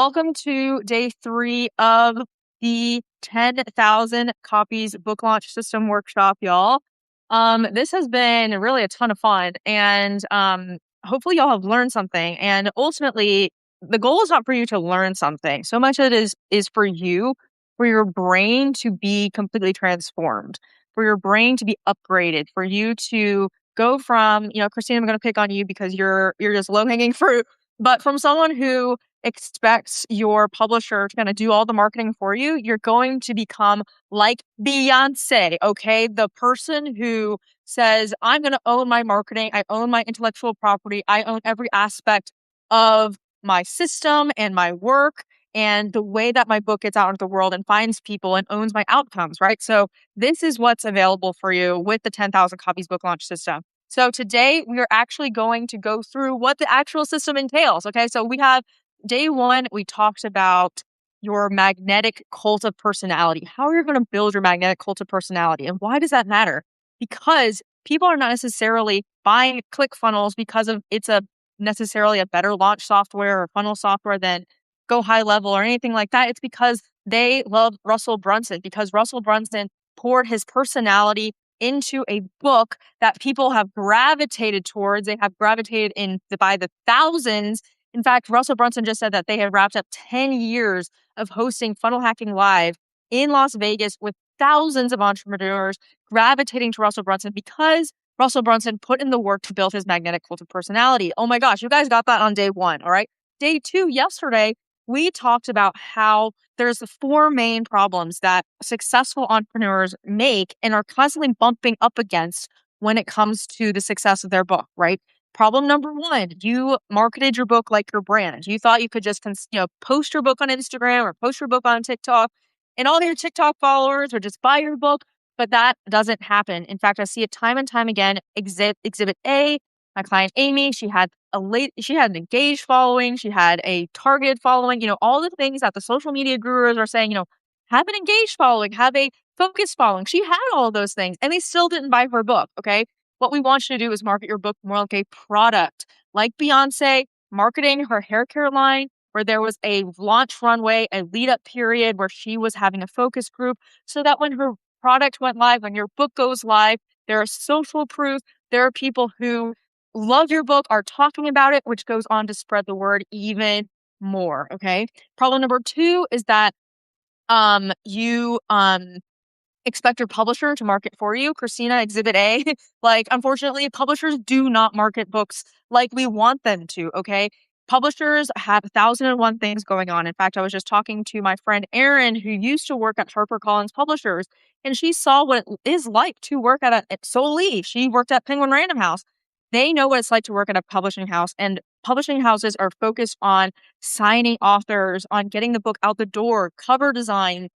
Welcome to day 3 of the 10,000 copies book launch system workshop, y'all. This has been really a ton of fun, and hopefully y'all have learned something. And ultimately, the goal is not for you to learn something. So much of it is for you, for your brain to be completely transformed, for your brain to be upgraded, for you to go from, Christina, I'm going to pick on you because you're just low-hanging fruit, but from someone who expects your publisher to kind of do all the marketing for you, you're going to become like Beyonce, okay? The person who says, I'm going to own my marketing, I own my intellectual property, I own every aspect of my system and my work and the way that my book gets out into the world and finds people and owns my outcomes, right? So this is what's available for you with the 10,000 copies book launch system. So today we are actually going to go through what the actual system entails, okay? So we have day 1, we talked about your magnetic cult of personality, how you're going to build your magnetic cult of personality. And why does that matter? Because people are not necessarily buying ClickFunnels because of it's necessarily a better launch software or funnel software than Go High Level or anything like that. It's because they love Russell Brunson, because Russell Brunson poured his personality into a book that people have gravitated towards. They have gravitated by the thousands. In fact, Russell Brunson just said that they had wrapped up 10 years of hosting Funnel Hacking Live in Las Vegas with thousands of entrepreneurs gravitating to Russell Brunson because Russell Brunson put in the work to build his magnetic cult of personality. Oh my gosh, you guys got that on day 1, all right? Day 2, yesterday, we talked about how there's the 4 main problems that successful entrepreneurs make and are constantly bumping up against when it comes to the success of their book, right? Problem number 1, you marketed your book like your brand. You thought you could just post your book on Instagram or post your book on TikTok, and all your TikTok followers would just buy your book, but that doesn't happen. In fact, I see it time and time again. Exhibit A, my client Amy, she had an engaged following, she had a targeted following, all the things that the social media gurus are saying, have an engaged following, have a focused following. She had all of those things and they still didn't buy her book, okay? What we want you to do is market your book more like a product, like Beyonce marketing her hair care line, where there was a launch runway, a lead up period where she was having a focus group so that when her product went live, when your book goes live, there is social proof. There are people who love your book, are talking about it, which goes on to spread the word even more, okay? Problem number 2 is that you expect your publisher to market for you. Christina, exhibit A. Unfortunately, publishers do not market books like we want them to, okay? Publishers have 1,001 things going on. In fact, I was just talking to my friend Erin, who used to work at HarperCollins Publishers, and she saw what it is like to work at Soleil. She worked at Penguin Random House. They know what it's like to work at a publishing house, and publishing houses are focused on signing authors, on getting the book out the door, cover design,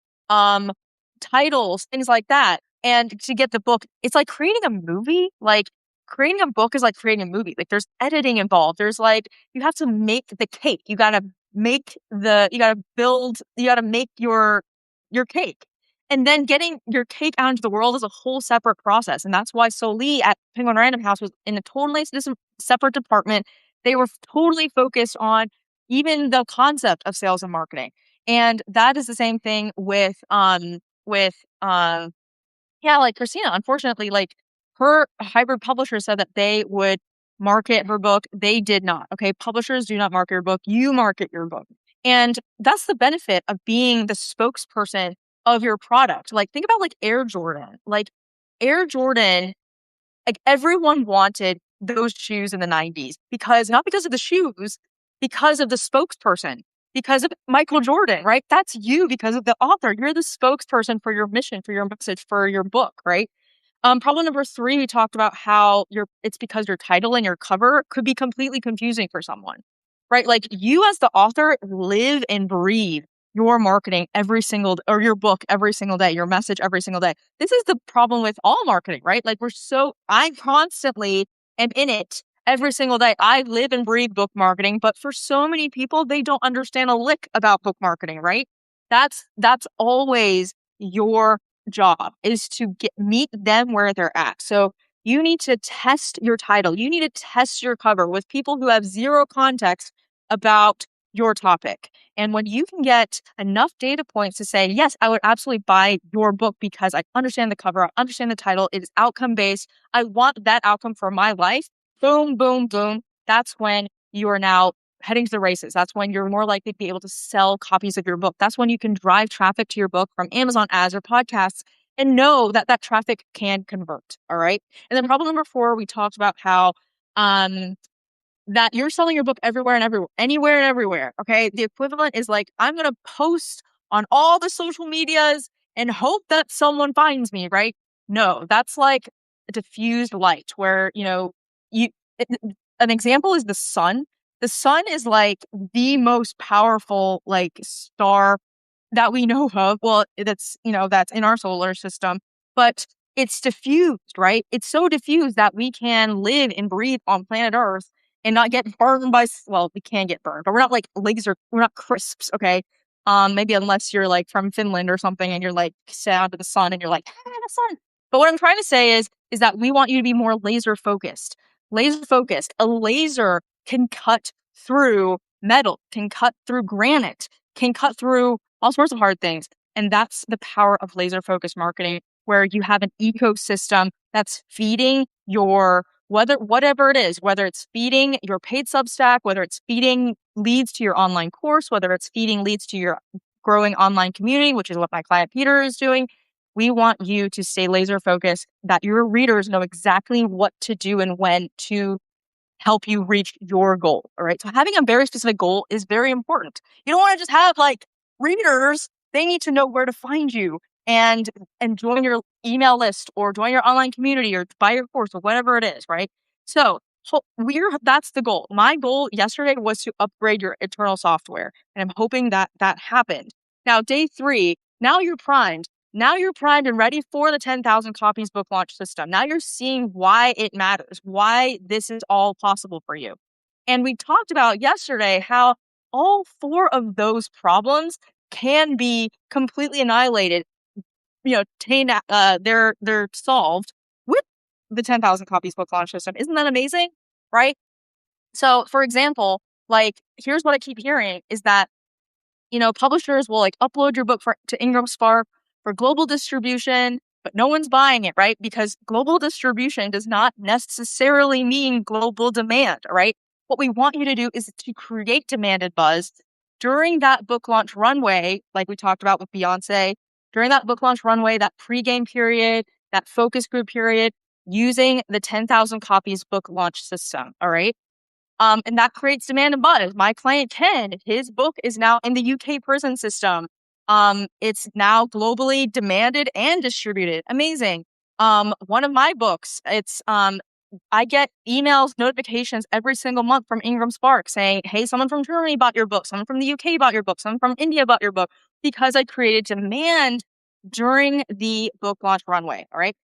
titles, things like that. And to get the book, it's like creating a movie. Like creating a book is like creating a movie. Like there's editing involved. There's you have to make the cake. You gotta make your cake. And then getting your cake out into the world is a whole separate process. And that's why Soleil at Penguin Random House was in a totally separate department. They were totally focused on even the concept of sales and marketing. And that is the same thing with Christina. Unfortunately, her hybrid publisher said that they would market her book. They did not. Okay. Publishers do not market your book. You market your book. And that's the benefit of being the spokesperson of your product. Think about Air Jordan. Air Jordan, everyone wanted those shoes in the 90s not because of the shoes, because of the spokesperson, because of Michael Jordan, right? That's you because of the author. You're the spokesperson for your mission, for your message, for your book, right? Problem number 3, we talked about how it's because your title and your cover could be completely confusing for someone, right? You as the author live and breathe your marketing or your book every single day, your message every single day. This is the problem with all marketing, right? I constantly am in it every single day. I live and breathe book marketing, but for so many people, they don't understand a lick about book marketing, right? That's always your job, is to meet them where they're at. So you need to test your title. You need to test your cover with people who have zero context about your topic. And when you can get enough data points to say, yes, I would absolutely buy your book because I understand the cover, I understand the title, it is outcome based, I want that outcome for my life, boom, boom, boom. That's when you are now heading to the races. That's when you're more likely to be able to sell copies of your book. That's when you can drive traffic to your book from Amazon ads or podcasts and know that that traffic can convert. All right. And then problem number 4, we talked about how that you're selling your book everywhere and everywhere, anywhere and everywhere. Okay. The equivalent is like, I'm going to post on all the social medias and hope that someone finds me, right? No, that's like a diffused light where, you, it, an example is the sun. The sun is like the most powerful, like star that we know of. Well, that's in our solar system, but it's diffused, right? It's so diffused that we can live and breathe on planet Earth and not get burned well, we can get burned, but we're not like we're not crisps, okay? Maybe unless you're like from Finland or something and you're like sit out to the sun and you're like, the sun. But what I'm trying to say is that we want you to be more laser focused. Laser focused. A laser can cut through metal, can cut through granite, can cut through all sorts of hard things. And that's the power of laser focused marketing, where you have an ecosystem that's feeding your whatever it is, whether it's feeding your paid Substack, whether it's feeding leads to your online course, whether it's feeding leads to your growing online community, which is what my client Peter is doing. We want you to stay laser focused, that your readers know exactly what to do and when to help you reach your goal. All right. So having a very specific goal is very important. You don't want to just have like readers. They need to know where to find you and join your email list or join your online community or buy your course or whatever it is. Right. So that's the goal. My goal yesterday was to upgrade your internal software, and I'm hoping that happened. Now, day 3, now you're primed. Now you're primed and ready for the 10,000 copies book launch system. Now you're seeing why it matters, why this is all possible for you. And we talked about yesterday how all 4 of those problems can be completely annihilated. They're solved with the 10,000 copies book launch system. Isn't that amazing? Right? So, for example, like, here's what I keep hearing is that publishers will like upload your book to Ingram Spark for global distribution, but no one's buying it, right? Because global distribution does not necessarily mean global demand, right? What we want you to do is to create demand and buzz during that book launch runway, like we talked about with Beyonce, during that book launch runway, that pregame period, that focus group period, using the 10,000 copies book launch system, all right? And that creates demand and buzz. My client Ken, his book is now in the UK prison system. It's now globally demanded and distributed. Amazing. One of my books, I get emails, notifications every single month from Ingram Spark saying, hey, someone from Germany bought your book, someone from the UK bought your book, someone from India bought your book, because I created demand during the book launch runway. All right.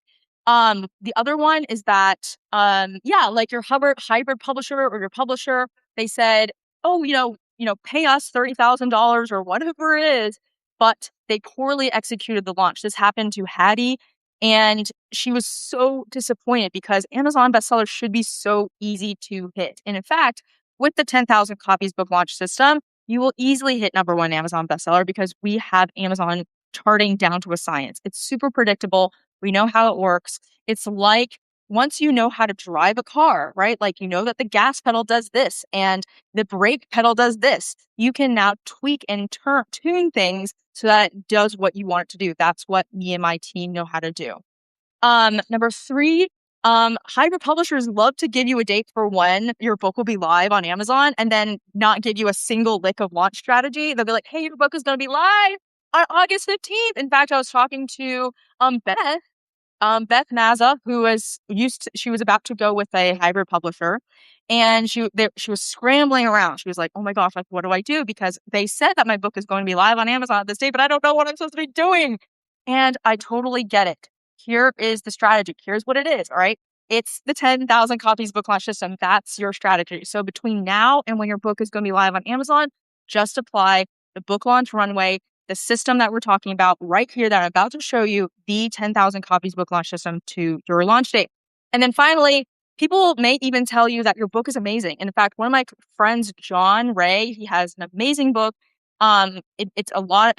The other one is that, like your hybrid publisher or your publisher, they said, oh, pay us $30,000 or whatever it is, but they poorly executed the launch. This happened to Hattie, and she was so disappointed because Amazon bestsellers should be so easy to hit. And in fact, with the 10,000 copies book launch system, you will easily hit #1 Amazon bestseller because we have Amazon charting down to a science. It's super predictable. We know how it works. It's like once you know how to drive a car, right? Like you know that the gas pedal does this and the brake pedal does this. You can now tweak and tune things so that it does what you want it to do. That's what me and my team know how to do. Number 3, hybrid publishers love to give you a date for when your book will be live on Amazon and then not give you a single lick of launch strategy. They'll be like, hey, your book is going to be live on August 15th. In fact, I was talking to Beth Mazza, she was about to go with a hybrid publisher, and she was scrambling around. She was like, oh my gosh, like, what do I do? Because they said that my book is going to be live on Amazon this day, but I don't know what I'm supposed to be doing. And I totally get it. Here is the strategy. Here's what it is. All right. It's the 10,000 copies book launch system. That's your strategy. So between now and when your book is going to be live on Amazon, just apply the book launch runway, the system that we're talking about right here that I'm about to show you, the 10,000 copies book launch system, to your launch date. And then finally, People may even tell you that your book is amazing. In fact, one of my friends, John Ray, he has an amazing book. It's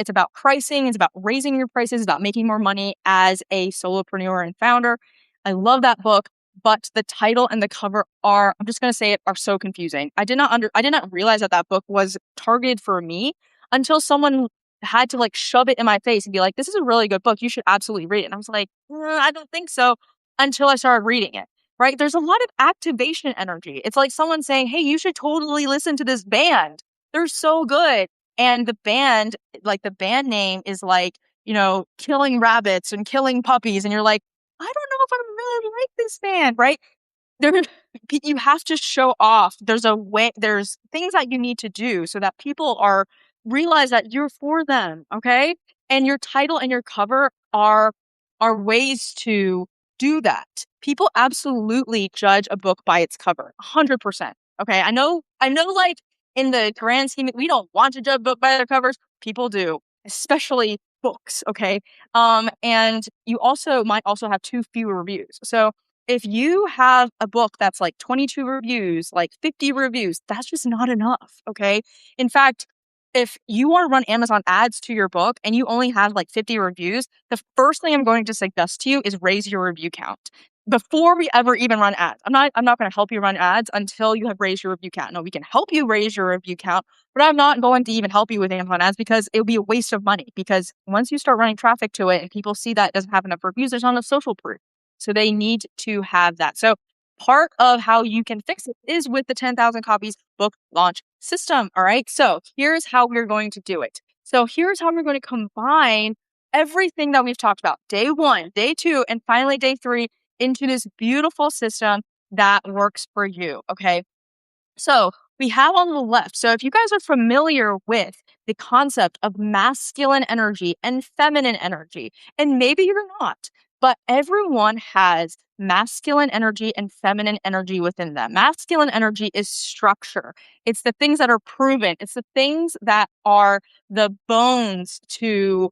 about pricing, it's about raising your prices, it's about making more money as a solopreneur and founder. I love that book, but the title and the cover are, I'm just going to say it, are so confusing. I did not realize that that book was targeted for me until someone had to like shove it in my face and be like, this is a really good book. You should absolutely read it. And I was like, I don't think so, until I started reading it. Right? There's a lot of activation energy. It's like someone saying, hey, you should totally listen to this band. They're so good. And the band, like the band name is like, killing rabbits and killing puppies. And you're like, I don't know if I really like this band, right? There, you have to show off. There's things that you need to do so that people realize that you're for them. Okay. And your title and your cover are ways to do that. People absolutely judge a book by its cover, 100%. Okay. I know like in the grand scheme, we don't want to judge a book by their covers. People do, especially books. Okay. And you might also have too few reviews. So if you have a book that's like 22 reviews, like 50 reviews, that's just not enough. Okay. In fact, if you want to run Amazon ads to your book and you only have like 50 reviews, the first thing I'm going to suggest to you is raise your review count before we ever even run ads. I'm not going to help you run ads until you have raised your review count. No, we can help you raise your review count, but I'm not going to even help you with Amazon ads because it would be a waste of money, because once you start running traffic to it and people see that it doesn't have enough reviews, there's not enough social proof. So they need to have that. So part of how you can fix it is with the 10,000 copies book launch system. All right. So here's how we're going to do it. So here's how we're going to combine everything that we've talked about, day 1, day 2, and finally day 3, into this beautiful system that works for you. Okay. So we have on the left. So if you guys are familiar with the concept of masculine energy and feminine energy, and maybe you're not, but everyone has masculine energy and feminine energy within them. Masculine energy is structure. It's the things that are proven. It's the things that are the bones to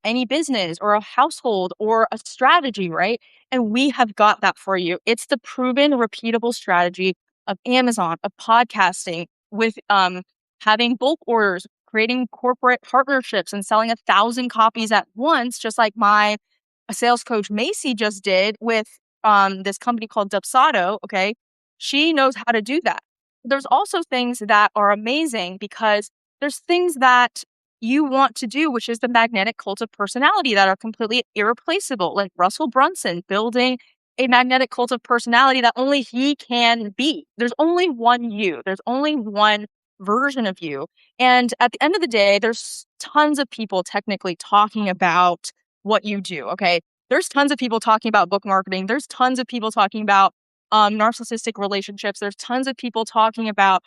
any business or a household or a strategy, right? And we have got that for you. It's the proven, repeatable strategy of Amazon, of podcasting, with having bulk orders, creating corporate partnerships, and selling 1,000 copies at once, just like my sales coach Macy just did with this company called Dubsado. Okay, she knows how to do that. There's also things that are amazing because there's things that you want to do, which is the magnetic cult of personality, that are completely irreplaceable, like Russell Brunson building a magnetic cult of personality that only he can be. There's only one you. There's only one version of you. And at the end of the day, there's tons of people technically talking about what you do. Okay. There's tons of people talking about book marketing. There's tons of people talking about narcissistic relationships. There's tons of people talking about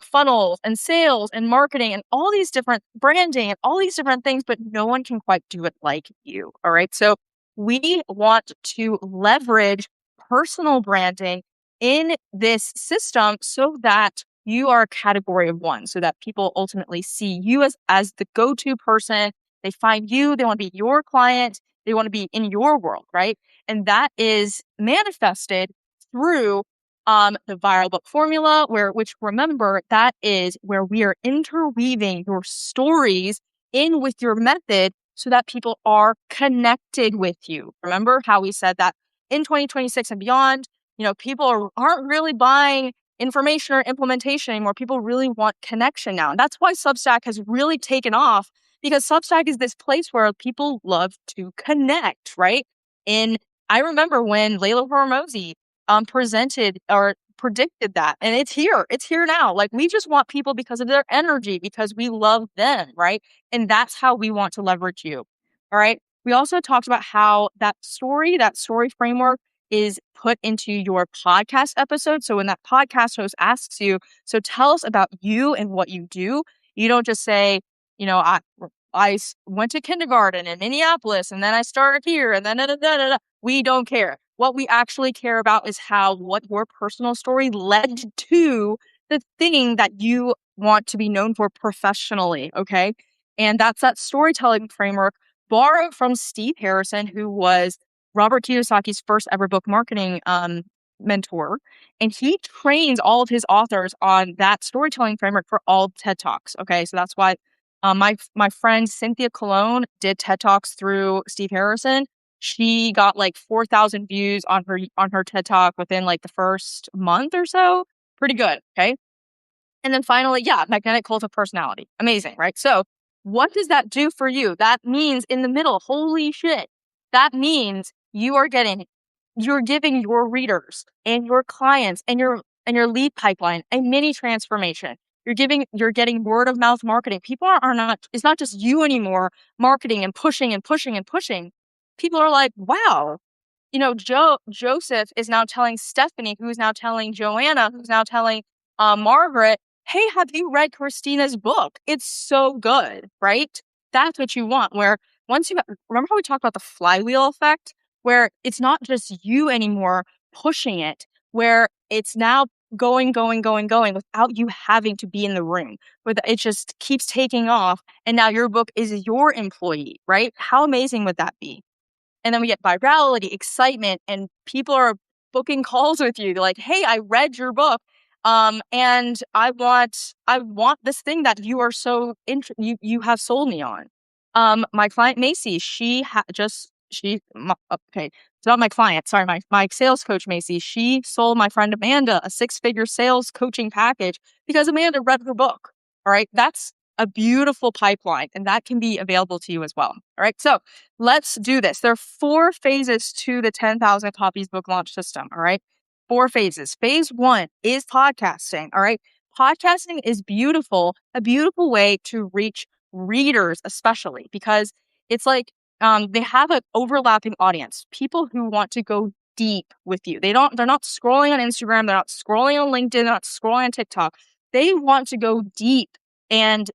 funnels and sales and marketing and all these different branding and all these different things, but no one can quite do it like you. All right. So we want to leverage personal branding in this system so that you are a category of one, so that people ultimately see you as the go-to person. They find you, they want to be your client, they want to be in your world, right? And that is manifested through the viral book formula, which remember, that is where we are interweaving your stories in with your method so that people are connected with you. Remember how we said that in 2026 and beyond, people aren't really buying information or implementation anymore. People really want connection now. And that's why Substack has really taken off, because Substack is this place where people love to connect, right? I remember when Layla Hormozi presented or predicted that, and it's here now. Like, we just want people because of their energy, because we love them, right? And that's how we want to leverage you. All right. We also talked about how that story framework is put into your podcast episode. So when that podcast host asks you, so tell us about you and what you do, you don't just say, I went to kindergarten in Minneapolis and then I started here and then we don't care. What we actually care about is what your personal story led to the thing that you want to be known for professionally. Okay. And that's that storytelling framework borrowed from Steve Harrison, who was Robert Kiyosaki's first ever book marketing mentor, and he trains all of his authors on that storytelling framework for all TED Talks. Okay, so that's why my friend Cynthia Colon did TED Talks through Steve Harrison. She got like 4,000 views on her TED Talk within like the first month or so. Pretty good. Okay. And then finally, yeah, magnetic cult of personality. Amazing, right? So what does that do for you? That means in the middle, holy shit. That means you're giving your readers and your clients and your lead pipeline a mini transformation. You're getting word of mouth marketing. People are not, it's not just you anymore marketing and pushing and pushing and pushing. People are like, wow, Joseph is now telling Stephanie, who's now telling Joanna, who's now telling Margaret, hey, have you read Christina's book? It's so good, right? That's what you want. Where remember how we talked about the flywheel effect, where it's not just you anymore pushing it, where it's now going, going, going, going without you having to be in the room, where it just keeps taking off. And now your book is your employee, right? How amazing would that be? And then we get virality, excitement, and people are booking calls with you. They're like, hey, I read your book. And I want this thing that you are you have sold me on. My client Macy, okay, it's not my client. Sorry, my sales coach Macy. She sold my friend Amanda a 6-figure sales coaching package because Amanda read her book. All right, that's a beautiful pipeline, and that can be available to you as well. All right, so let's do this. There are 4 phases to the 10,000 copies book launch system. All right. 4 phases. Phase 1 is podcasting. All right. Podcasting is beautiful, a beautiful way to reach readers, especially because it's like they have an overlapping audience, people who want to go deep with you. They're not scrolling on Instagram, they're not scrolling on LinkedIn, they're not scrolling on TikTok. They want to go deep, and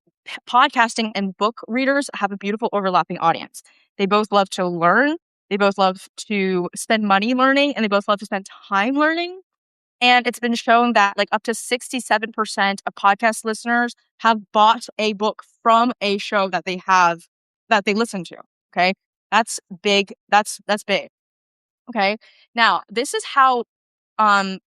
podcasting and book readers have a beautiful overlapping audience. They both love to learn. They both love to spend money learning, and they both love to spend time learning. And it's been shown that like up to 67% of podcast listeners have bought a book from a show that they listen to. Okay. That's big. That's big. Okay. Now, this is how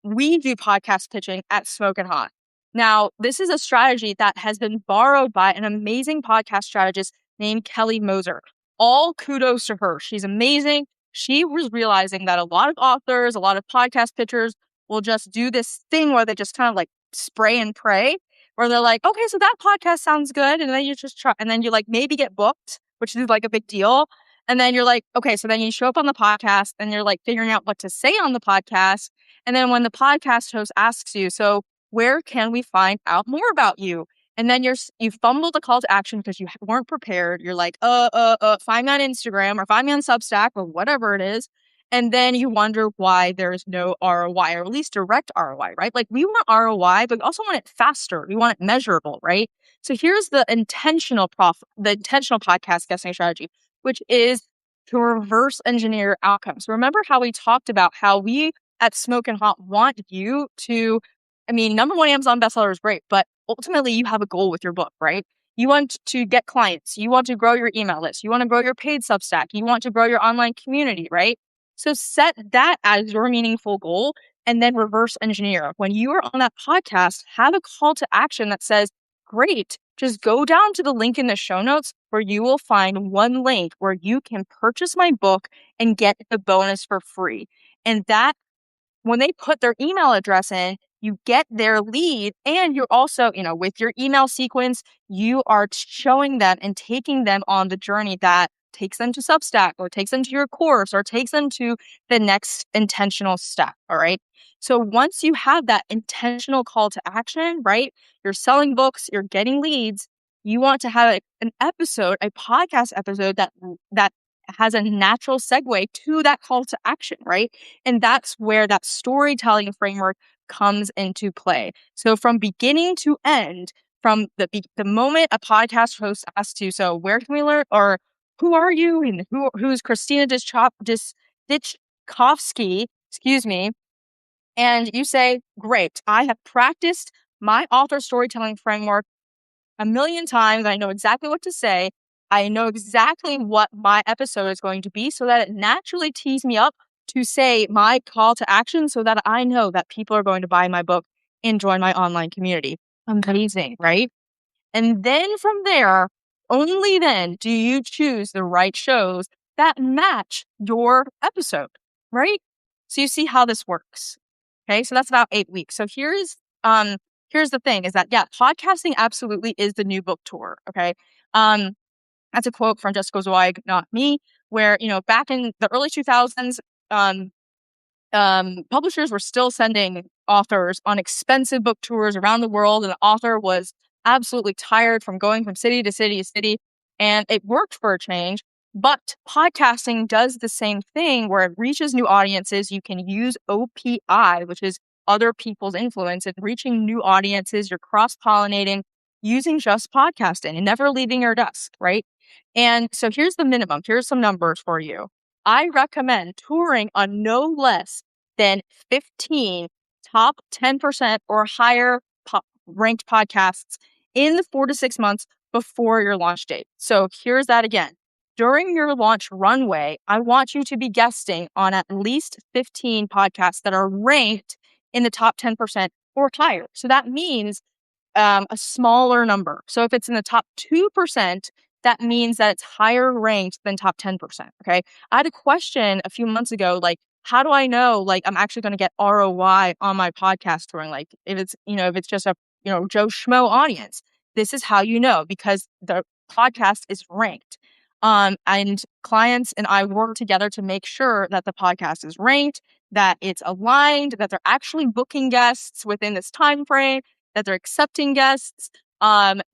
we do podcast pitching at Smokin' Hot. Now, this is a strategy that has been borrowed by an amazing podcast strategist named Kelly Moser. All kudos to her. She's amazing. She was realizing that a lot of authors, a lot of podcast pitchers will just do this thing where they just kind of like spray and pray, where they're like, okay, so that podcast sounds good. And then you just try, and then you like maybe get booked, which is like a big deal. And then you're like, okay, so then you show up on the podcast and you're like figuring out what to say on the podcast. And then when the podcast host asks you, so where can we find out more about you? And then you fumbled a call to action because you weren't prepared. You're like, find me on Instagram or find me on Substack or whatever it is. And then you wonder why there's no ROI, or at least direct ROI, right? Like we want ROI, but we also want it faster. We want it measurable, right? So here's the intentional podcast guesting strategy, which is to reverse engineer outcomes. Remember how we talked about how we at Smokin' Hot want you to, number 1 Amazon bestseller is great, but ultimately you have a goal with your book, right? You want to get clients. You want to grow your email list. You want to grow your paid Substack. You want to grow your online community, right? So set that as your meaningful goal and then reverse engineer. When you are on that podcast, have a call to action that says, great, just go down to the link in the show notes where you will find one link where you can purchase my book and get the bonus for free. And that, when they put their email address in, you get their lead, and you're also, with your email sequence, you are showing them and taking them on the journey that takes them to Substack or takes them to your course or takes them to the next intentional step. All right. So once you have that intentional call to action, right? You're selling books, you're getting leads. You want to have a podcast episode that has a natural segue to that call to action, right? And that's where that storytelling framework comes into play. So from beginning to end, from the moment a podcast host asks you, so where can we learn, or who are you, and who's Christina Ditchkovsky, excuse me, and you say, great, I have practiced my author storytelling framework a million times. I know exactly what to say. I know exactly what my episode is going to be so that it naturally tees me up to say my call to action so that I know that people are going to buy my book and join my online community. Amazing, right? And then from there, only then do you choose the right shows that match your episode, right? So you see how this works. Okay, so that's about 8 weeks. So here's the thing is that yeah, podcasting absolutely is the new book tour. Okay. That's a quote from Jessica Zweig, not me, where back in the early 2000s, um, publishers were still sending authors on expensive book tours around the world, and the author was absolutely tired from going from city to city to city, and it worked for a change. But podcasting does the same thing where it reaches new audiences. You can use OPI, which is other people's influence, and reaching new audiences. You're cross-pollinating using just podcasting and never leaving your desk, right? And so here's the minimum. Here's some numbers for you. I recommend touring on no less than 15 top 10% or higher ranked podcasts in the 4 to 6 months before your launch date. So here's that again. During your launch runway, I want you to be guesting on at least 15 podcasts that are ranked in the top 10% or higher. So that means a smaller number. So if it's in the top 2%, that means that it's higher ranked than top 10%. Okay. I had a question a few months ago, like, how do I know, like, I'm actually going to get ROI on my podcast touring? Like, if it's just a, Joe Schmo audience, this is how you know, because the podcast is ranked. And clients and I work together to make sure that the podcast is ranked, that it's aligned, that they're actually booking guests within this time frame, that they're accepting guests.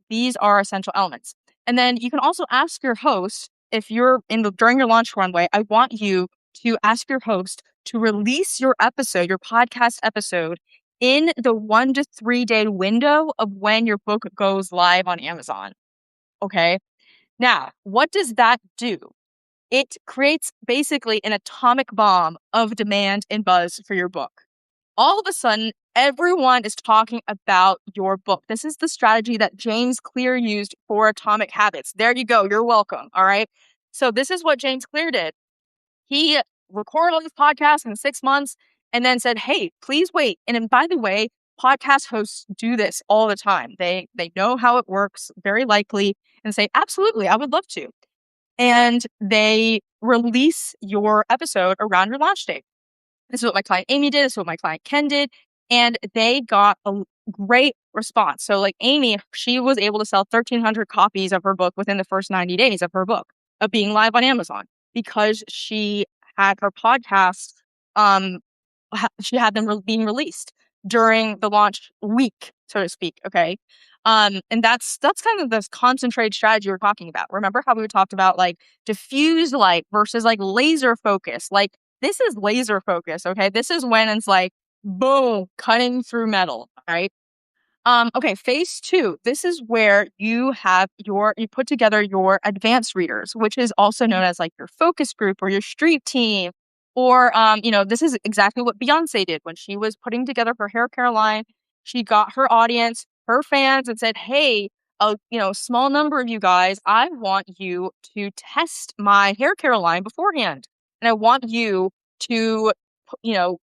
These are essential elements. And then you can also ask your host, if you're during your launch runway, I want you to ask your host to release your podcast episode in the 1 to 3 day window of when your book goes live on Amazon. Okay. Now, what does that do? It creates basically an atomic bomb of demand and buzz for your book. All of a sudden, everyone is talking about your book. This is the strategy that James Clear used for Atomic Habits. There you go. You're welcome. All right. So this is what James Clear did. He recorded all these podcasts in 6 months and then said, hey, please wait. And then, by the way, podcast hosts do this all the time. They know how it works, very likely, and say, absolutely, I would love to. And they release your episode around your launch date. This is what my client Amy did. This is what my client Ken did. And they got a great response. So like Amy, she was able to sell 1,300 copies of her book within the first 90 days of her book, of being live on Amazon, because she had her podcasts, she had them being released during the launch week, so to speak. Okay. And that's kind of this concentrated strategy we're talking about. Remember how we talked about like diffuse light versus like laser focus? Like, this is laser focus, okay? This is when it's like, boom, cutting through metal, right? Okay, phase 2. This is where you put together your advanced readers, which is also known as like your focus group or your street team. Or, this is exactly what Beyonce did when she was putting together her hair care line. She got her audience, her fans, and said, hey, a small number of you guys, I want you to test my hair care line beforehand. And I want you to,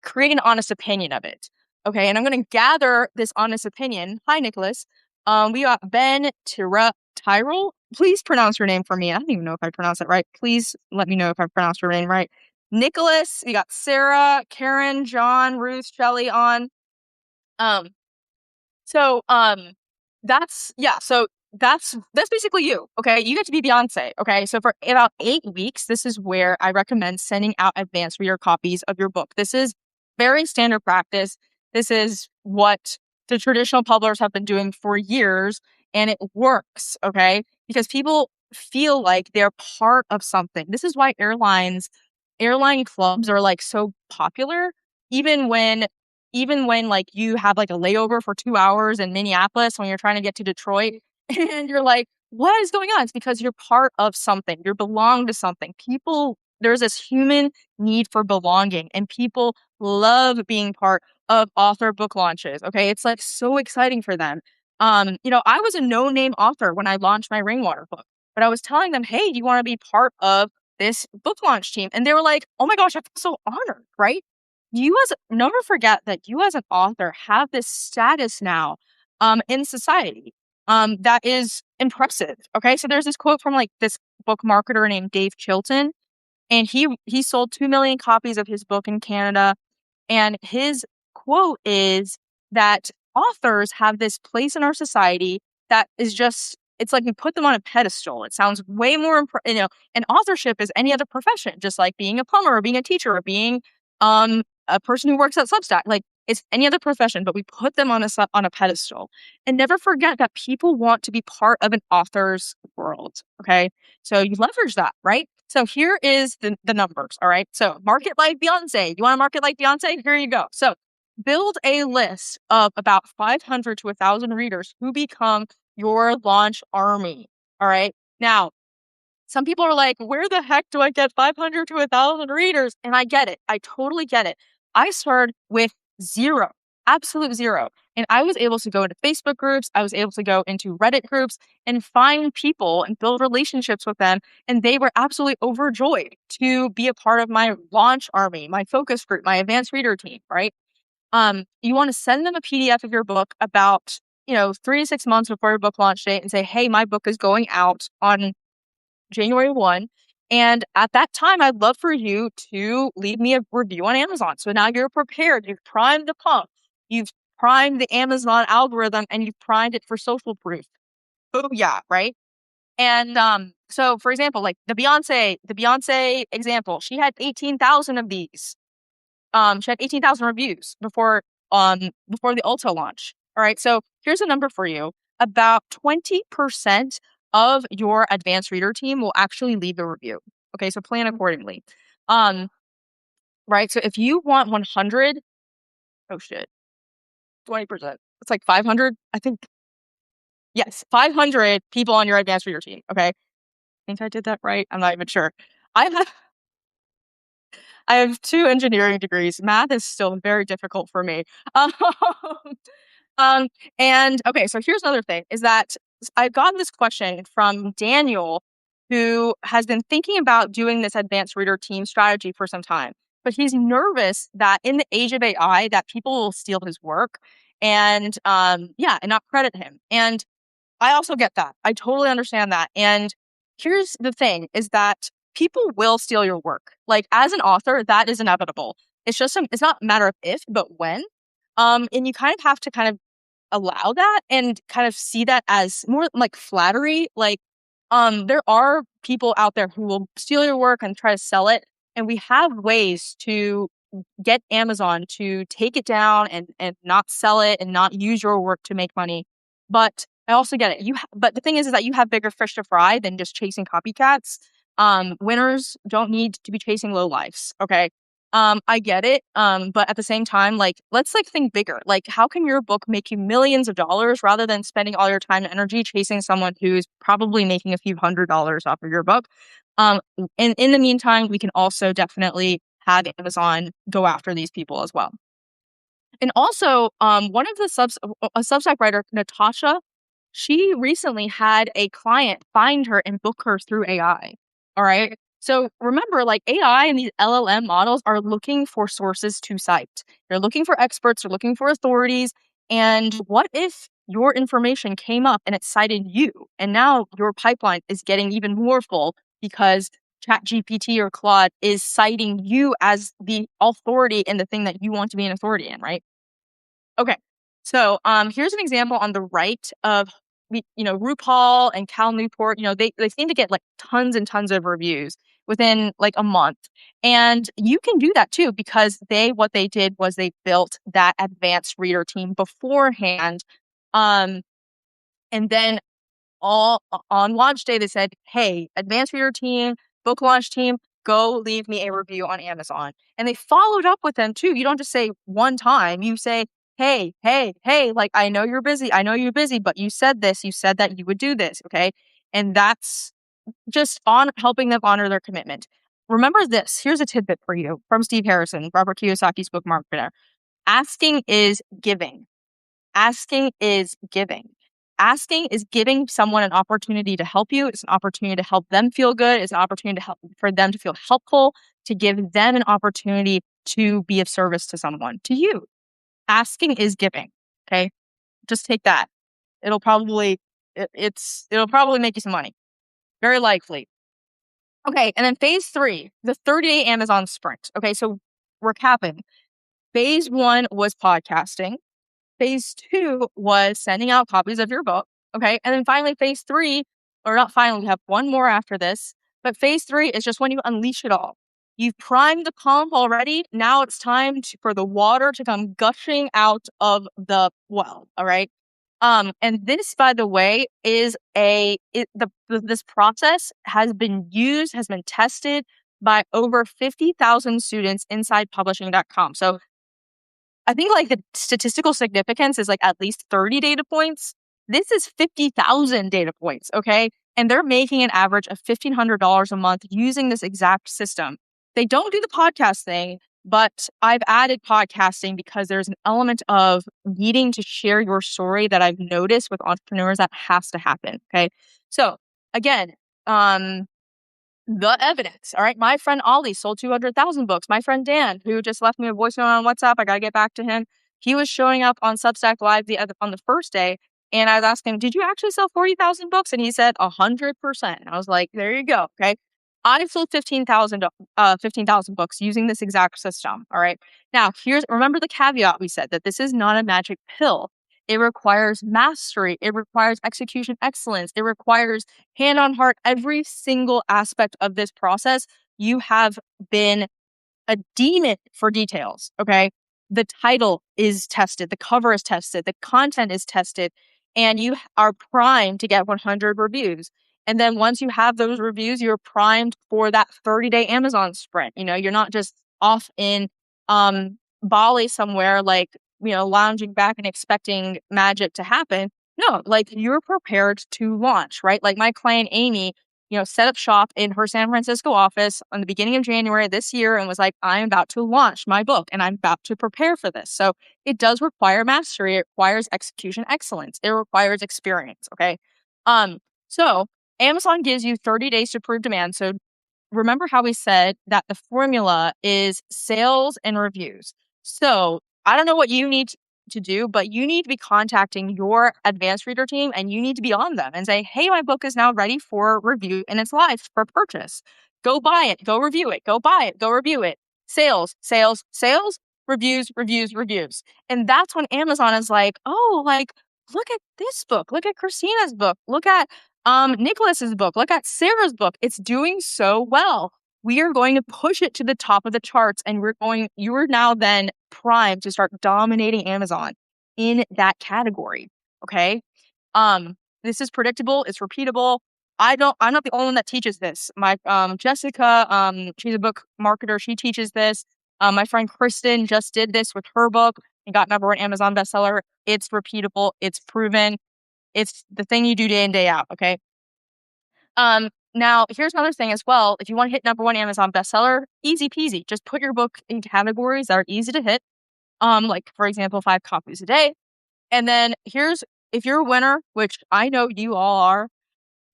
create an honest opinion of it. Okay. And I'm going to gather this honest opinion. Hi, Nicholas. We got Ben Tyrell. Please pronounce your name for me. I don't even know if I pronounced it right. Please let me know if I pronounced your name right. Nicholas, you got Sarah, Karen, John, Ruth, Shelley on. So that's basically you. Okay. You get to be Beyonce. Okay. So for about 8 weeks, this is where I recommend sending out advanced reader copies of your book. This is very standard practice. This is what the traditional publishers have been doing for years, and it works. Okay. Because people feel like they're part of something. This is why airline clubs are like so popular, even when like you have like a layover for 2 hours in Minneapolis when you're trying to get to Detroit and you're like, what is going on? It's because you're part of something. You belong to something. There's this human need for belonging, and people love being part of author book launches. Okay. It's like so exciting for them. I was a no-name author when I launched my Rainwater book, but I was telling them, hey, do you want to be part of this book launch team. And they were like, oh my gosh, I feel so honored, right? Never forget that you as an author have this status now in society that is impressive. Okay. So there's this quote from like this book marketer named Dave Chilton, and he sold 2 million copies of his book in Canada. And his quote is that authors have this place in our society that is just, it's like we put them on a pedestal. It sounds way more, and authorship is any other profession, just like being a plumber or being a teacher or being a person who works at Substack. Like it's any other profession, but we put them on a pedestal. And never forget that people want to be part of an author's world. Okay. So you leverage that, right? So here is the numbers. All right. So market like Beyonce. You want to market like Beyonce? Here you go. So build a list of about 500 to 1,000 readers who become your launch army. All right. Now, some people are like, where the heck do I get 500 to 1,000 readers? And I get it. I totally get it. I started with zero, absolute zero. And I was able to go into Facebook groups. I was able to go into Reddit groups and find people and build relationships with them. And they were absolutely overjoyed to be a part of my launch army, my focus group, my advanced reader team, right? You want to send them a PDF of your book about, 3 to 6 months before your book launch date and say, hey, my book is going out on January 1. And at that time, I'd love for you to leave me a review on Amazon. So now you're prepared. You've primed the pump. You've primed the Amazon algorithm and you've primed it for social proof. Oh yeah, right? And so for example, like the Beyonce example, she had 18,000 of these. She had 18,000 reviews before the Ulta launch. All right. So here's a number for you. About 20% of your advanced reader team will actually leave a review. Okay. So plan accordingly. Right. So if you want 100, oh shit, 20%. It's like 500. I think, yes, 500 people on your advanced reader team. Okay. I think I did that right. I'm not even sure. I have 2 engineering degrees. Math is still very difficult for me. Um, and okay, so here's another thing is that I've gotten this question from Daniel, who has been thinking about doing this advanced reader team strategy for some time, but he's nervous that in the age of AI that people will steal his work and and not credit him. And I also get that. I totally understand that. And here's the thing is that people will steal your work. Like as an author, that is inevitable. It's not a matter of if, but when. And you kind of have to kind of allow that and kind of see that as more like flattery. Like, there are people out there who will steal your work and try to sell it. And we have ways to get Amazon to take it down and not sell it and not use your work to make money. But I also get it. But the thing is that you have bigger fish to fry than just chasing copycats. Winners don't need to be chasing lowlifes. Okay. I get it. But at the same time, like, let's like think bigger. Like, how can your book make you millions of dollars rather than spending all your time and energy chasing someone who's probably making a few $100s off of your book? And in the meantime, we can also definitely have Amazon go after these people as well. And also, one of a Substack writer, Natasha, she recently had a client find her and book her through AI. All right. So remember, like AI and these LLM models are looking for sources to cite. They're looking for experts, they're looking for authorities. And what if your information came up and it cited you? And now your pipeline is getting even more full because ChatGPT or Claude is citing you as the authority in the thing that you want to be an authority in, right? Okay. So here's an example on the right of RuPaul and Cal Newport. They seem to get like tons and tons of reviews within like a month. And you can do that too because what they did was they built that advanced reader team beforehand. And then all on launch day they said, hey, advanced reader team, book launch team, go leave me a review on Amazon. And they followed up with them too. You don't just say one time, you say, hey, like, I know you're busy, but you said this, you said that you would do this. Okay. And that's just on helping them honor their commitment. Remember this. Here's a tidbit for you from Steve Harrison, Robert Kiyosaki's book marketer. Asking is giving. Asking is giving. asking is giving someone an opportunity to help you. It's an opportunity to help them feel good. It's an opportunity to help for them to feel helpful, to give them an opportunity to be of service to someone, to you. Asking is giving. Okay. Just take that. It'll probably, it'll probably make you some money. Very likely. Okay. And then phase 3, the 30-day Amazon sprint. Okay. So recapping, phase 1 was podcasting. Phase 2 was sending out copies of your book. Okay. And then finally, phase 3, or not finally, we have one more after this, but phase 3 is just when you unleash it all. You've primed the pump already. Now it's time for the water to come gushing out of the well. All right. And this, by the way, is this process has been tested by over 50,000 students inside publishing.com. So I think like the statistical significance is like at least 30 data points. This is 50,000 data points, okay? And they're making an average of $1,500 a month using this exact system. They don't do the podcast thing, but I've added podcasting because there's an element of needing to share your story that I've noticed with entrepreneurs that has to happen, okay? So again, the evidence. All right. My friend Ollie sold 200,000 books. My friend Dan, who just left me a voicemail on WhatsApp, I got to get back to him. He was showing up on Substack Live on the first day. And I was asking him, did you actually sell 40,000 books? And he said 100%. I was like, there you go. Okay. I sold 15,000 books using this exact system. All right. Now, remember the caveat we said that this is not a magic pill. It requires mastery. It requires execution excellence. It requires hand on heart. Every single aspect of this process, you have been a demon for details. Okay. The title is tested. The cover is tested. The content is tested. And you are primed to get 100 reviews. And then once you have those reviews, you're primed for that 30-day Amazon sprint. You know, you're not just off in Bali somewhere, like, you know, lounging back and expecting magic to happen. No, like you're prepared to launch, right? Like my client Amy, you know, set up shop in her San Francisco office on the beginning of January this year and was like, I'm about to launch my book and I'm about to prepare for this. So it does require mastery. It requires execution excellence. It requires experience. Okay. So Amazon gives you 30 days to prove demand. So remember how we said that the formula is sales and reviews. So I don't know what you need to do, but you need to be contacting your advanced reader team and you need to be on them and say, hey, my book is now ready for review and it's live for purchase. Go buy it, go review it, go buy it, go review it. Sales, sales, sales, reviews, reviews, reviews. And that's when Amazon is like, oh, like, look at this book, look at Christina's book, look at Nicholas's book, look at Sarah's book. It's doing so well. We are going to push it to the top of the charts and you are now then primed to start dominating Amazon in that category. Okay. This is predictable. It's repeatable. I'm not the only one that teaches this. My, Jessica, she's a book marketer. She teaches this. My friend Kristen just did this with her book and got #1 Amazon bestseller. It's repeatable. It's proven. It's the thing you do day in, day out. Okay. Now here's another thing as well. If you want to hit #1 Amazon bestseller, easy peasy. Just put your book in categories that are easy to hit. Like for example, 5 copies a day. And then if you're a winner, which I know you all are,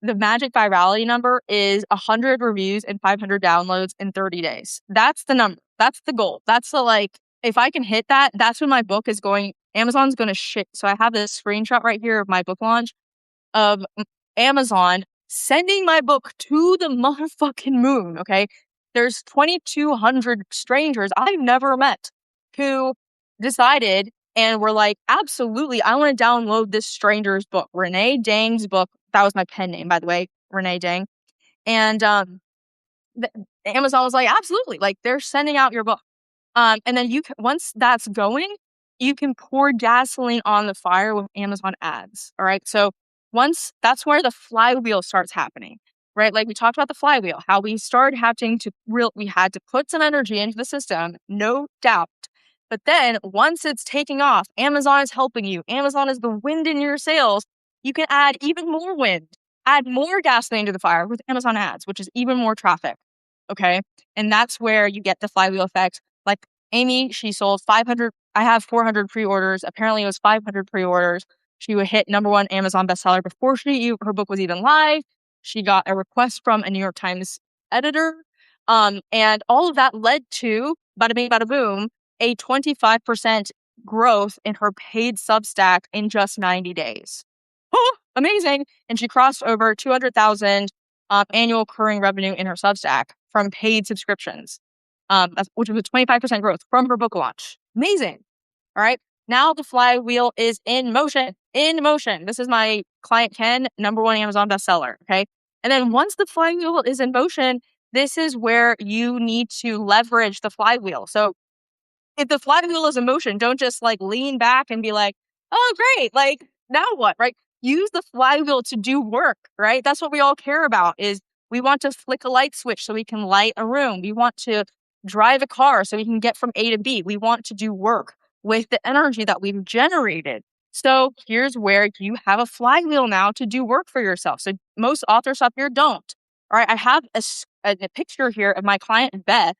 the magic virality number is 100 reviews and 500 downloads in 30 days. That's the number. That's the goal. That's the like, if I can hit that, that's when my book is going, Amazon's going to ship. So I have this screenshot right here of my book launch of Amazon sending my book to the motherfucking moon. Okay. There's 2,200 strangers I've never met who decided and were like, absolutely, I want to download this stranger's book, Renee Dang's book. That was my pen name, by the way, Renee Dang. And Amazon was like, absolutely, like they're sending out your book. And then once that's going, you can pour gasoline on the fire with Amazon ads. All right. So that's where the flywheel starts happening, right? Like we talked about the flywheel, how we started having we had to put some energy into the system, no doubt. But then once it's taking off, Amazon is helping you. Amazon is the wind in your sails. You can add even more wind, add more gasoline to the fire with Amazon ads, which is even more traffic. Okay. And that's where you get the flywheel effect. Like Amy, she sold 500. I have 400 pre-orders. Apparently it was 500 pre-orders. She would hit #1 Amazon bestseller before her book was even live. She got a request from a New York Times editor. And all of that led to, bada bing, bada boom, a 25% growth in her paid Substack in just 90 days. Oh, amazing. And she crossed over 200,000 annual recurring revenue in her Substack from paid subscriptions, which was a 25% growth from her book launch. Amazing. All right. Now the flywheel is in motion. In motion. This is my client Ken, #1 Amazon bestseller. Okay. And then once the flywheel is in motion, this is where you need to leverage the flywheel. So if the flywheel is in motion, don't just like lean back and be like, oh, great. Like, now what? Right. Use the flywheel to do work. Right. That's what we all care about is we want to flick a light switch so we can light a room. We want to drive a car so we can get from A to B. We want to do work with the energy that we've generated. So here's where you have a flywheel now to do work for yourself. So most authors up here don't. All right. I have a picture here of my client, Beth,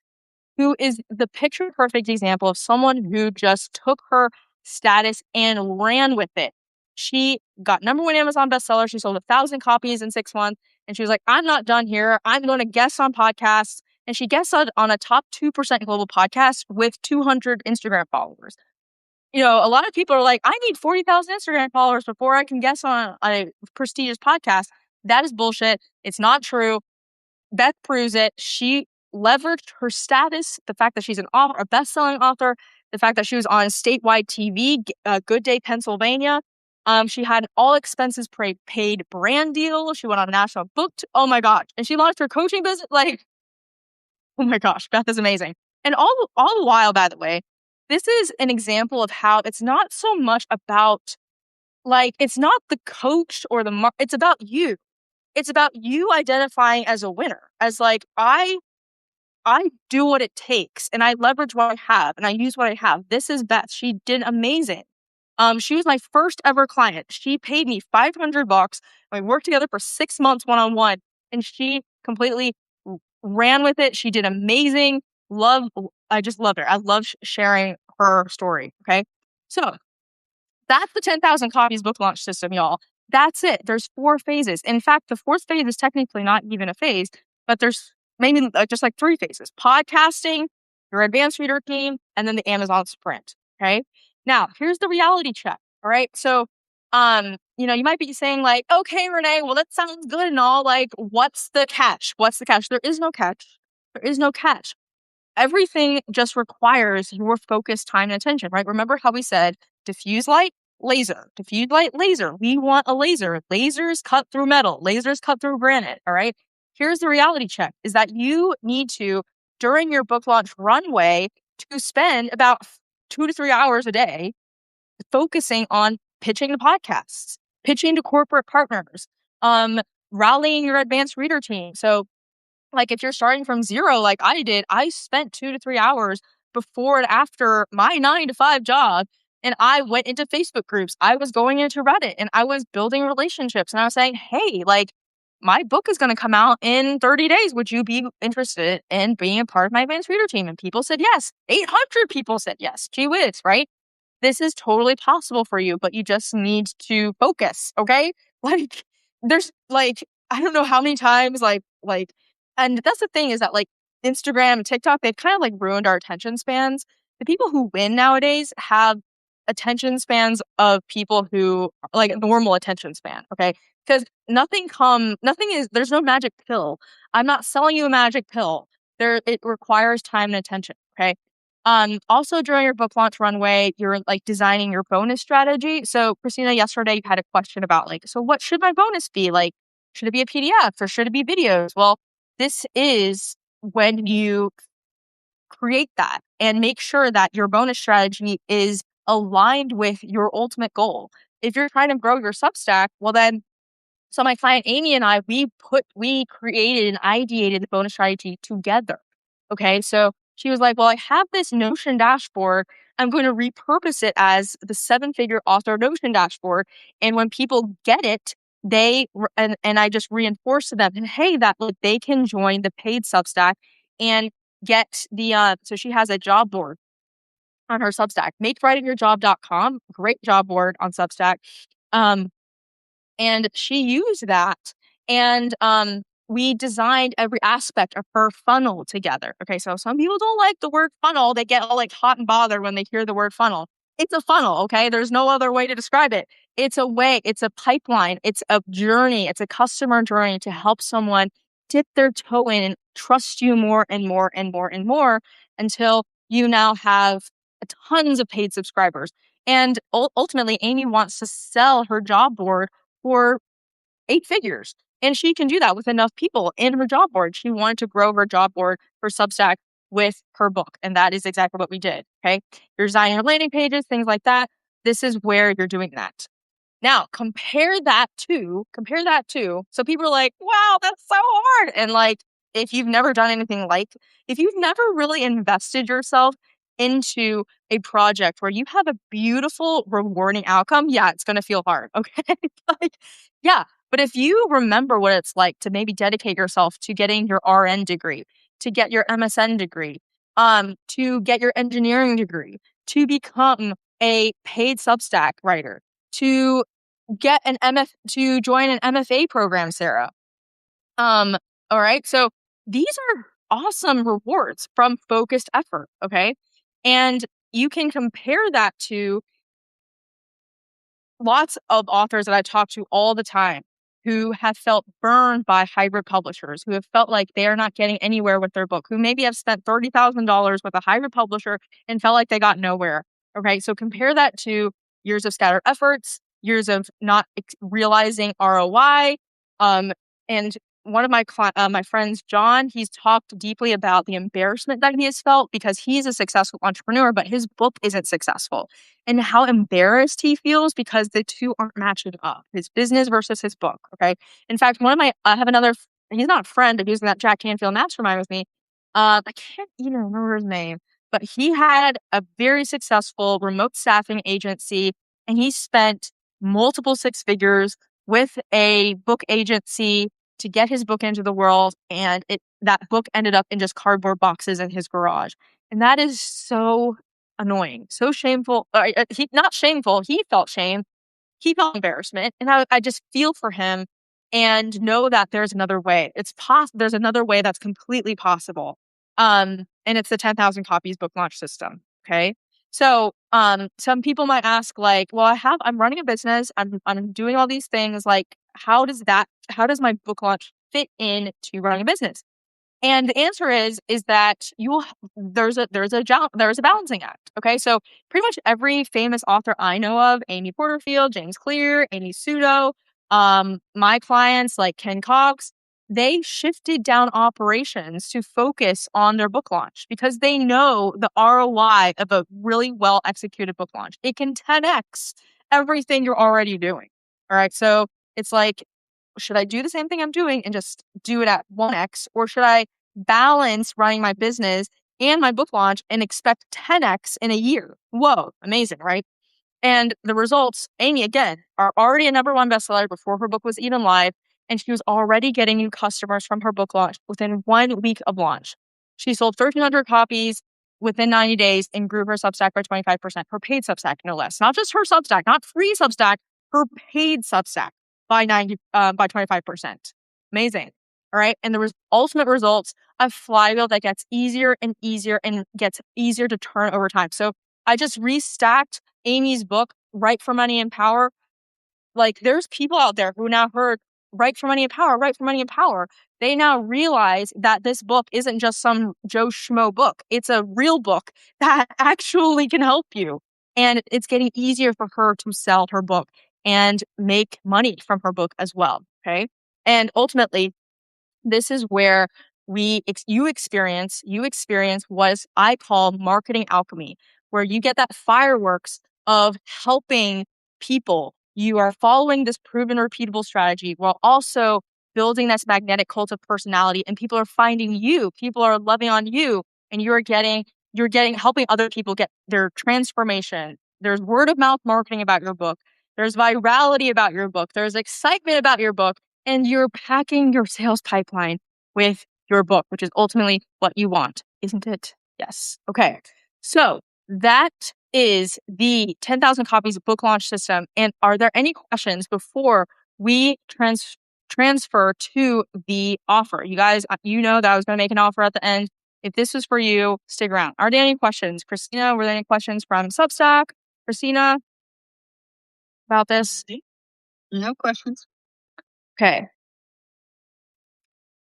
who is the picture perfect example of someone who just took her status and ran with it. She got #1 Amazon bestseller. She sold 1,000 copies in 6 months. And she was like, I'm not done here. I'm going to guest on podcasts. And she guests on a top 2% global podcast with 200 Instagram followers. You know, a lot of people are like, I need 40,000 Instagram followers before I can guest on a prestigious podcast. That is bullshit. It's not true. Beth proves it. She leveraged her status, the fact that she's an author, a best-selling author, the fact that she was on statewide TV, Good Day, Pennsylvania. She had an all expenses paid brand deal. She went on a national book. Oh my gosh. And she launched her coaching business. Like, oh my gosh, Beth is amazing. And all the while, by the way, this is an example of how it's not so much about, like, it's not the coach or it's about you. It's about you identifying as a winner, as like, I do what it takes and I leverage what I have and I use what I have. This is Beth. She did amazing. She was my first ever client. She paid me $500. We worked together for 6 months one-on-one and she completely ran with it. She did amazing. I just loved her. I love sharing her story. Okay. So that's the 10,000 copies book launch system, y'all. That's it. There's 4 phases. In fact, the 4th phase is technically not even a phase, but there's maybe just like 3 phases: podcasting, your advanced reader team, and then the Amazon sprint. Okay. Now, here's the reality check. All right. So, you might be saying like, okay, Renee, well, that sounds good and all. Like, what's the catch? What's the catch? There is no catch. There is no catch. Everything just requires your focus, time, and attention, right? Remember how we said diffuse light, laser, diffuse light, laser. We want a laser. Lasers cut through metal. Lasers cut through granite, all right? Here's the reality check is that you need to, during your book launch runway, to spend about 2 to 3 hours a day focusing on pitching to podcasts, pitching to corporate partners, rallying your advanced reader team. So like if you're starting from zero, like I did, I spent 2 to 3 hours before and after my 9 to 5 job. And I went into Facebook groups. I was going into Reddit and I was building relationships and I was saying, hey, like my book is going to come out in 30 days. Would you be interested in being a part of my advanced reader team? And people said yes. 800 people said yes. Gee whiz, right? This is totally possible for you, but you just need to focus. Okay. Like there's like, I don't know how many times and that's the thing is that like Instagram and TikTok, they've kind of like ruined our attention spans. The people who win nowadays have attention spans of people who like a normal attention span. Okay. Because there's no magic pill. I'm not selling you a magic pill. It requires time and attention. Okay. Also during your book launch runway, you're like designing your bonus strategy. So Christina, yesterday you had a question about like, so what should my bonus be? Like, should it be a PDF or should it be videos? Well, this is when you create that and make sure that your bonus strategy is aligned with your ultimate goal. If you're trying to grow your Substack, well then, so my client Amy and I, we created and ideated the bonus strategy together. Okay. So she was like, well, I have this Notion dashboard. I'm going to repurpose it as the 7-figure author Notion dashboard. And when people get it, and I just reinforce to them, and hey, that like, they can join the paid Substack and get so she has a job board on her Substack, makewritingyourjob.com, great job board on Substack. And she used that. And we designed every aspect of her funnel together. Okay, so some people don't like the word funnel. They get all like hot and bothered when they hear the word funnel. It's a funnel, okay? There's no other way to describe it. It's a way, it's a pipeline, it's a journey, it's a customer journey to help someone dip their toe in and trust you more and more and more and more until you now have tons of paid subscribers. And ultimately, Amy wants to sell her job board for 8 figures. And she can do that with enough people in her job board. She wanted to grow her job board for Substack with her book. And that is exactly what we did. Okay. You're designing your landing pages, things like that. This is where you're doing that. Now, compare that to, so people are like, wow, that's so hard. And like, if you've never done anything if you've never really invested yourself into a project where you have a beautiful, rewarding outcome, yeah, it's going to feel hard. Okay. Like, yeah. But if you remember what it's like to maybe dedicate yourself to getting your RN degree, to get your MSN degree, to get your engineering degree, to become a paid Substack writer, to get to join an MFA program, Sarah. All right. So these are awesome rewards from focused effort. Okay. And you can compare that to lots of authors that I talk to all the time who have felt burned by hybrid publishers, who have felt like they are not getting anywhere with their book, who maybe have spent $30,000 with a hybrid publisher and felt like they got nowhere. Okay. So compare that to years of scattered efforts, years of not realizing ROI. And one of my friends, John, he's talked deeply about the embarrassment that he has felt because he's a successful entrepreneur, but his book isn't successful, and how embarrassed he feels because the two aren't matching up, his business versus his book. Okay. In fact, I have another, he's not a friend, but he's in that Jack Canfield mastermind with me. I can't even remember his name, but he had a very successful remote staffing agency, and he spent multiple 6 figures with a book agency to get his book into the world. And that book ended up in just cardboard boxes in his garage. And that is so annoying, so shameful. Not shameful. He felt shame. He felt embarrassment. And I just feel for him and know that there's another way. There's another way that's completely possible. And it's the 10,000 copies book launch system. Okay. So, some people might ask like, well, I'm running a business. I'm doing all these things. Like, how does my book launch fit in to running a business? And the answer is that there's a balancing act. Okay. So pretty much every famous author I know of, Amy Porterfield, James Clear, Amy Sudo, my clients like Ken Cox, they shifted down operations to focus on their book launch because they know the ROI of a really well executed book launch. It can 10x everything you're already doing. All right. So it's like, should I do the same thing I'm doing and just do it at 1x, or should I balance running my business and my book launch and expect 10x in a year? Whoa, amazing, right? And the results, Amy, again, are already a #1 bestseller before her book was even live, and she was already getting new customers from her book launch within 1 week of launch. She sold 1,300 copies within 90 days and grew her Substack by 25%, her paid Substack, no less. Not just her Substack, not free Substack, her paid Substack by 25%. Amazing. All right. And the ultimate results, a flywheel that gets easier and easier and gets easier to turn over time. So I just restacked Amy's book, Write for Money and Power. Like, there's people out there who now heard Write for Money and Power, Write for Money and Power. They now realize that this book isn't just some Joe Schmo book. It's a real book that actually can help you. And it's getting easier for her to sell her book and make money from her book as well. Okay. And ultimately, this is where you experience what I call marketing alchemy, where you get that fireworks of helping people. You are following this proven, repeatable strategy while also building this magnetic cult of personality, and people are finding you. People are loving on you, and you're helping other people get their transformation. There's word of mouth marketing about your book. There's virality about your book. There's excitement about your book. And you're packing your sales pipeline with your book, which is ultimately what you want, isn't it? Yes. Okay. So that is the 10,000 copies book launch system. And are there any questions before we transfer to the offer? You guys, you know that I was going to make an offer at the end. If this was for you, stick around. Are there any questions? Christina, were there any questions from Substack? Christina, about this? No questions. Okay.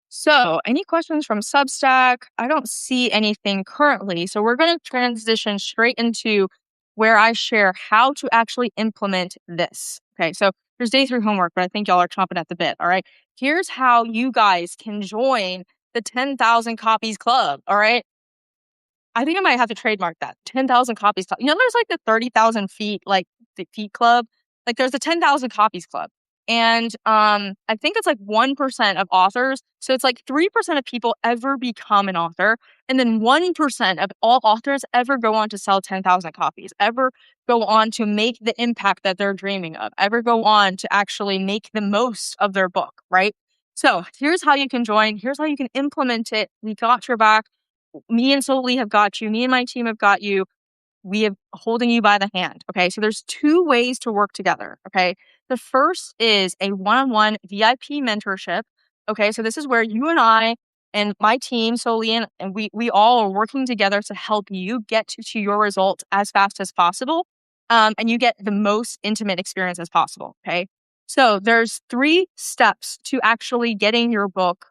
So, any questions from Substack? I don't see anything currently. So, we're going to transition straight into where I share how to actually implement this. Okay. So, there's day 3 homework, but I think y'all are chomping at the bit. All right. Here's how you guys can join the 10,000 copies club. All right. I think I might have to trademark that 10,000 copies club. You know, there's like the 30,000 feet, like the feet club. Like there's the 10,000 copies club. And I think it's like 1% of authors. So it's like 3% of people ever become an author. And then 1% of all authors ever go on to sell 10,000 copies, ever go on to make the impact that they're dreaming of, ever go on to actually make the most of their book, right? So here's how you can join. Here's how you can implement it. We got your back. Me and Soli have got you. Me and my team have got you. We have holding you by the hand. Okay. So there's 2 ways to work together. Okay. The first is a one-on-one VIP mentorship. Okay. So this is where you and I and my team, Soli, and we all are working together to help you get to your results as fast as possible. And you get the most intimate experience as possible. Okay. So there's 3 steps to actually getting your book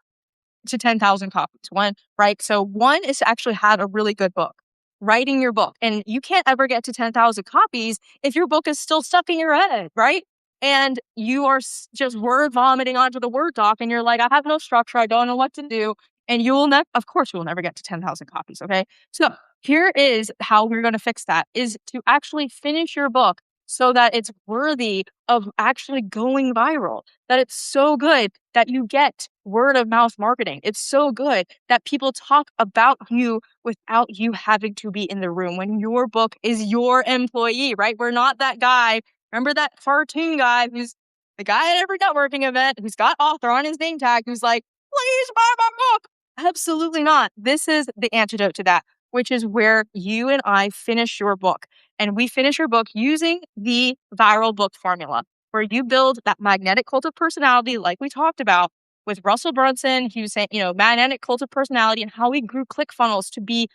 to 10,000 copies. One, right? So one is to actually have a really good book, writing your book. And you can't ever get to 10,000 copies if your book is still stuck in your head, right? And you are just word vomiting onto the Word doc and you're like, I have no structure. I don't know what to do. And you will never, of course, you will never get to 10,000 copies. Okay. So here is how we're going to fix that is to actually finish your book so that it's worthy of actually going viral, that it's so good that you get word of mouth marketing. It's so good that people talk about you without you having to be in the room when your book is your employee, right? We're not that guy. Remember that cartoon guy who's the guy at every networking event who's got author on his name tag who's like, please buy my book. Absolutely not. This is the antidote to that, which is where you and I finish your book. And we finish your book using the viral book formula, where you build that magnetic cult of personality, like we talked about with Russell Brunson. He was saying, magnetic cult of personality and how we grew ClickFunnels to be,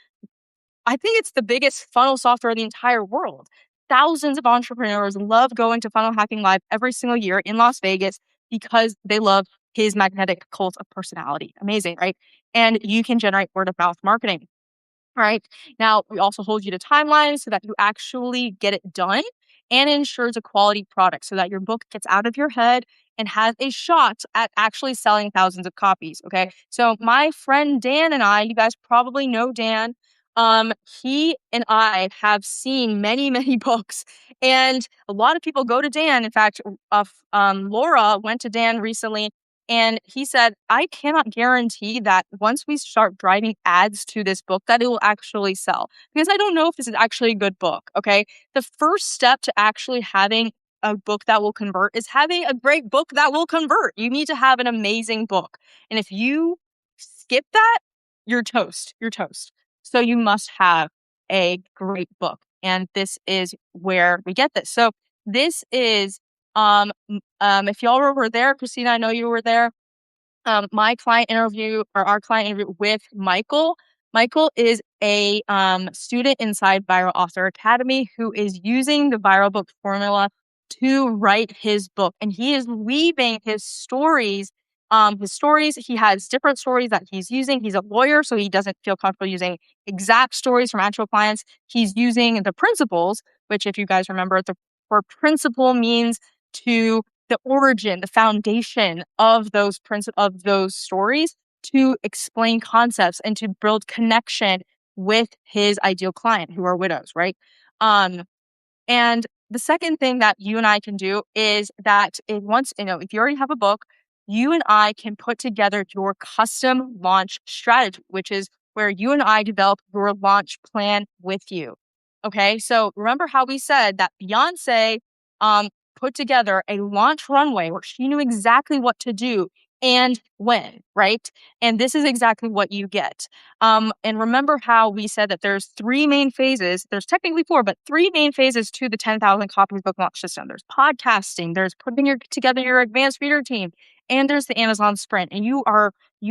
I think it's the biggest funnel software in the entire world. Thousands of entrepreneurs love going to Funnel Hacking Live every single year in Las Vegas because they love his magnetic cult of personality. Amazing, right? And you can generate word of mouth marketing. All right. Now, we also hold you to timelines so that you actually get it done and ensures a quality product so that your book gets out of your head and has a shot at actually selling thousands of copies. Okay. So my friend Dan and I, you guys probably know Dan. He and I have seen many, many books, and a lot of people go to Dan. In fact, Laura went to Dan recently. And he said, I cannot guarantee that once we start driving ads to this book, that it will actually sell because I don't know if this is actually a good book. Okay. The first step to actually having a book that will convert is having a great book that will convert. You need to have an amazing book. And if you skip that, you're toast. You're toast. So you must have a great book. And this is where we get this. So this is if y'all were there, Christina, I know you were there. My client interview or our client interview with Michael. Michael is a student inside Viral Author Academy who is using the viral book formula to write his book, and he is weaving his stories. He has different stories that he's using. He's a lawyer, so he doesn't feel comfortable using exact stories from actual clients. He's using the principles, which, if you guys remember, the word principle means to the origin, the foundation of those stories to explain concepts and to build connection with his ideal client, who are widows, right? And the second thing that you and I can do is that if you already have a book, you and I can put together your custom launch strategy, which is where you and I develop your launch plan with you. Okay, so remember how we said that Beyonce put together a launch runway where she knew exactly what to do and when, right? And this is exactly what you get. And remember how we said that there's three main phases. There's technically four, but three main phases to the 10,000 copies book launch system. There's podcasting, there's putting together your advanced reader team, and there's the Amazon sprint. And you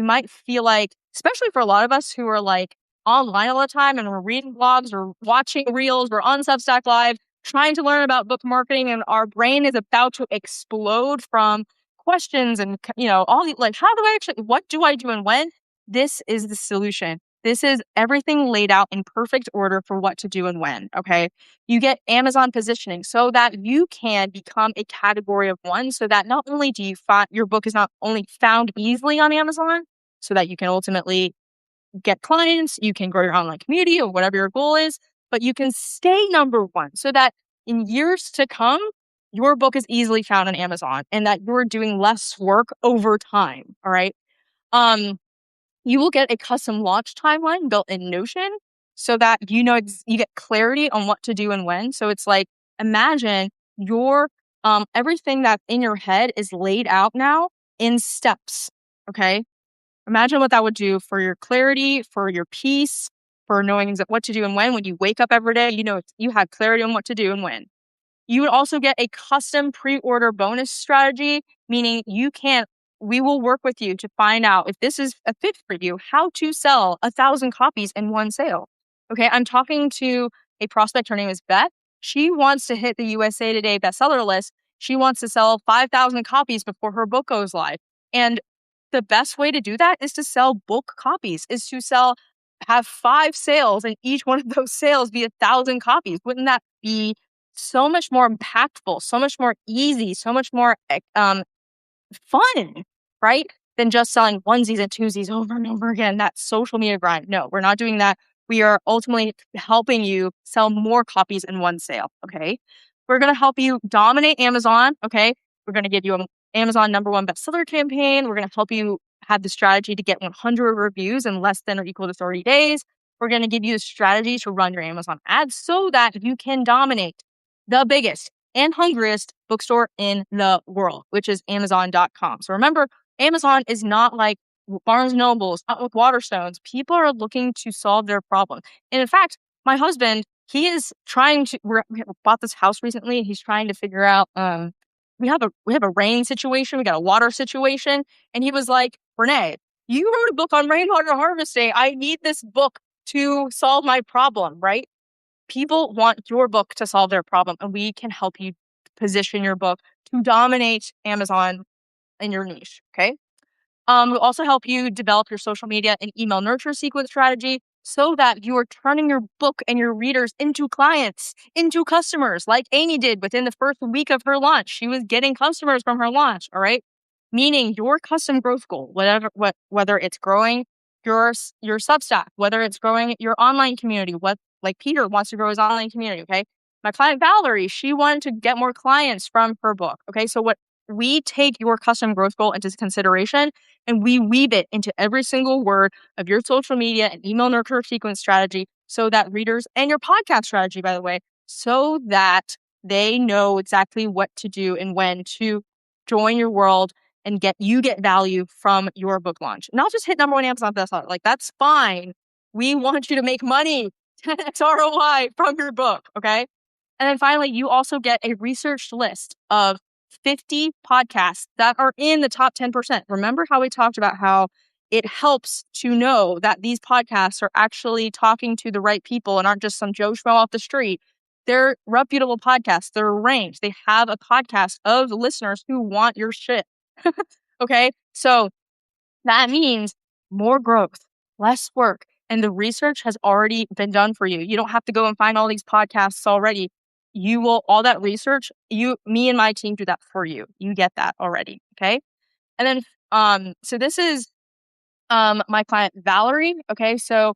might feel like, especially for a lot of us who are like online all the time and we're reading blogs or watching reels or on Substack Live, trying to learn about book marketing, and our brain is about to explode from questions and all the like, what do I do and when? This is the solution. This is everything laid out in perfect order for what to do and when. Okay, you get Amazon positioning so that you can become a category of one, so that not only do you find your book is not only found easily on Amazon, so that you can ultimately get clients, you can grow your online community or whatever your goal is, but you can stay number one so that in years to come, your book is easily found on Amazon and that you're doing less work over time. All right. Um, you will get a custom launch timeline built in Notion so that you get clarity on what to do and when. So it's like, imagine your everything that's in your head is laid out now in steps. Okay. Imagine what that would do for your clarity, for your peace, for knowing what to do and when. When you wake up every day, you have clarity on what to do and when. You would also get a custom pre-order bonus strategy, meaning we will work with you to find out if this is a fit for you, how to sell 1,000 copies in one sale. Okay, I'm talking to a prospect. Her name is Beth. She wants to hit the USA Today bestseller list. She wants to sell 5,000 copies before her book goes live. And the best way to do that is to sell bulk copies, have 5 sales, and each one of those sales be 1,000 copies. Wouldn't that be so much more impactful, so much more easy, so much more fun, right? Than just selling onesies and twosies over and over again, that social media grind. No, we're not doing that. We are ultimately helping you sell more copies in one sale, okay? We're going to help you dominate Amazon, okay? We're going to give you an Amazon #1 bestseller campaign. We're going to help you have the strategy to get 100 reviews in less than or equal to 30 days. We're going to give you the strategy to run your Amazon ads so that you can dominate the biggest and hungriest bookstore in the world, which is Amazon.com. So remember, Amazon is not like Barnes Nobles, not with Waterstones. People are looking to solve their problem. And in fact, my husband, he is trying to. We bought this house recently. He's trying to figure out. We have a rain situation. We got a water situation, and he was like, Renee, you wrote a book on rainwater harvesting. I need this book to solve my problem, right? People want your book to solve their problem, and we can help you position your book to dominate Amazon in your niche. Okay. We'll also help you develop your social media and email nurture sequence strategy so that you are turning your book and your readers into clients, into customers, like Amy did within the first week of her launch. She was getting customers from her launch. All right. Meaning your custom growth goal, whether it's growing your Substack, whether it's growing your online community, like Peter wants to grow his online community. Okay. My client Valerie, she wanted to get more clients from her book. Okay. So we take your custom growth goal into consideration and we weave it into every single word of your social media and email nurture sequence strategy so that readers, and your podcast strategy, by the way, so that they know exactly what to do and when to join your world and get value from your book launch. Not just hit #1 Amazon bestseller. Like, that's fine. We want you to make money, 10x ROI from your book. Okay. And then finally, you also get a researched list of 50 podcasts that are in the top 10%. Remember how we talked about how it helps to know that these podcasts are actually talking to the right people and aren't just some Joe Schmo off the street. They're reputable podcasts. They're ranked. They have a podcast of listeners who want your shit. Okay. So that means more growth, less work, and the research has already been done for you. You don't have to go and find all these podcasts already. All that research, me and my team do that for you. You get that already. Okay. And then, so this is, my client Valerie. Okay. So,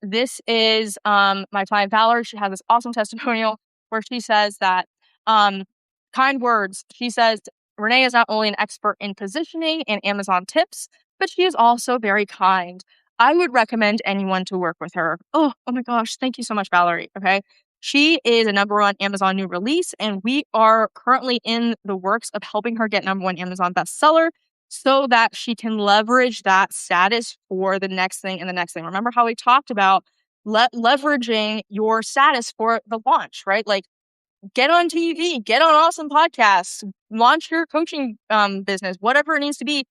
this is, my client Valerie. She has this awesome testimonial where she says that, kind words. She says, Renee is not only an expert in positioning and Amazon tips, but she is also very kind. I would recommend anyone to work with her. Oh my gosh. Thank you so much, Valerie. Okay. She is a #1 Amazon new release, and we are currently in the works of helping her get #1 Amazon bestseller so that she can leverage that status for the next thing and the next thing. Remember how we talked about leveraging your status for the launch, right? Like, get on TV, get on awesome podcasts, launch your coaching business, whatever it needs to be,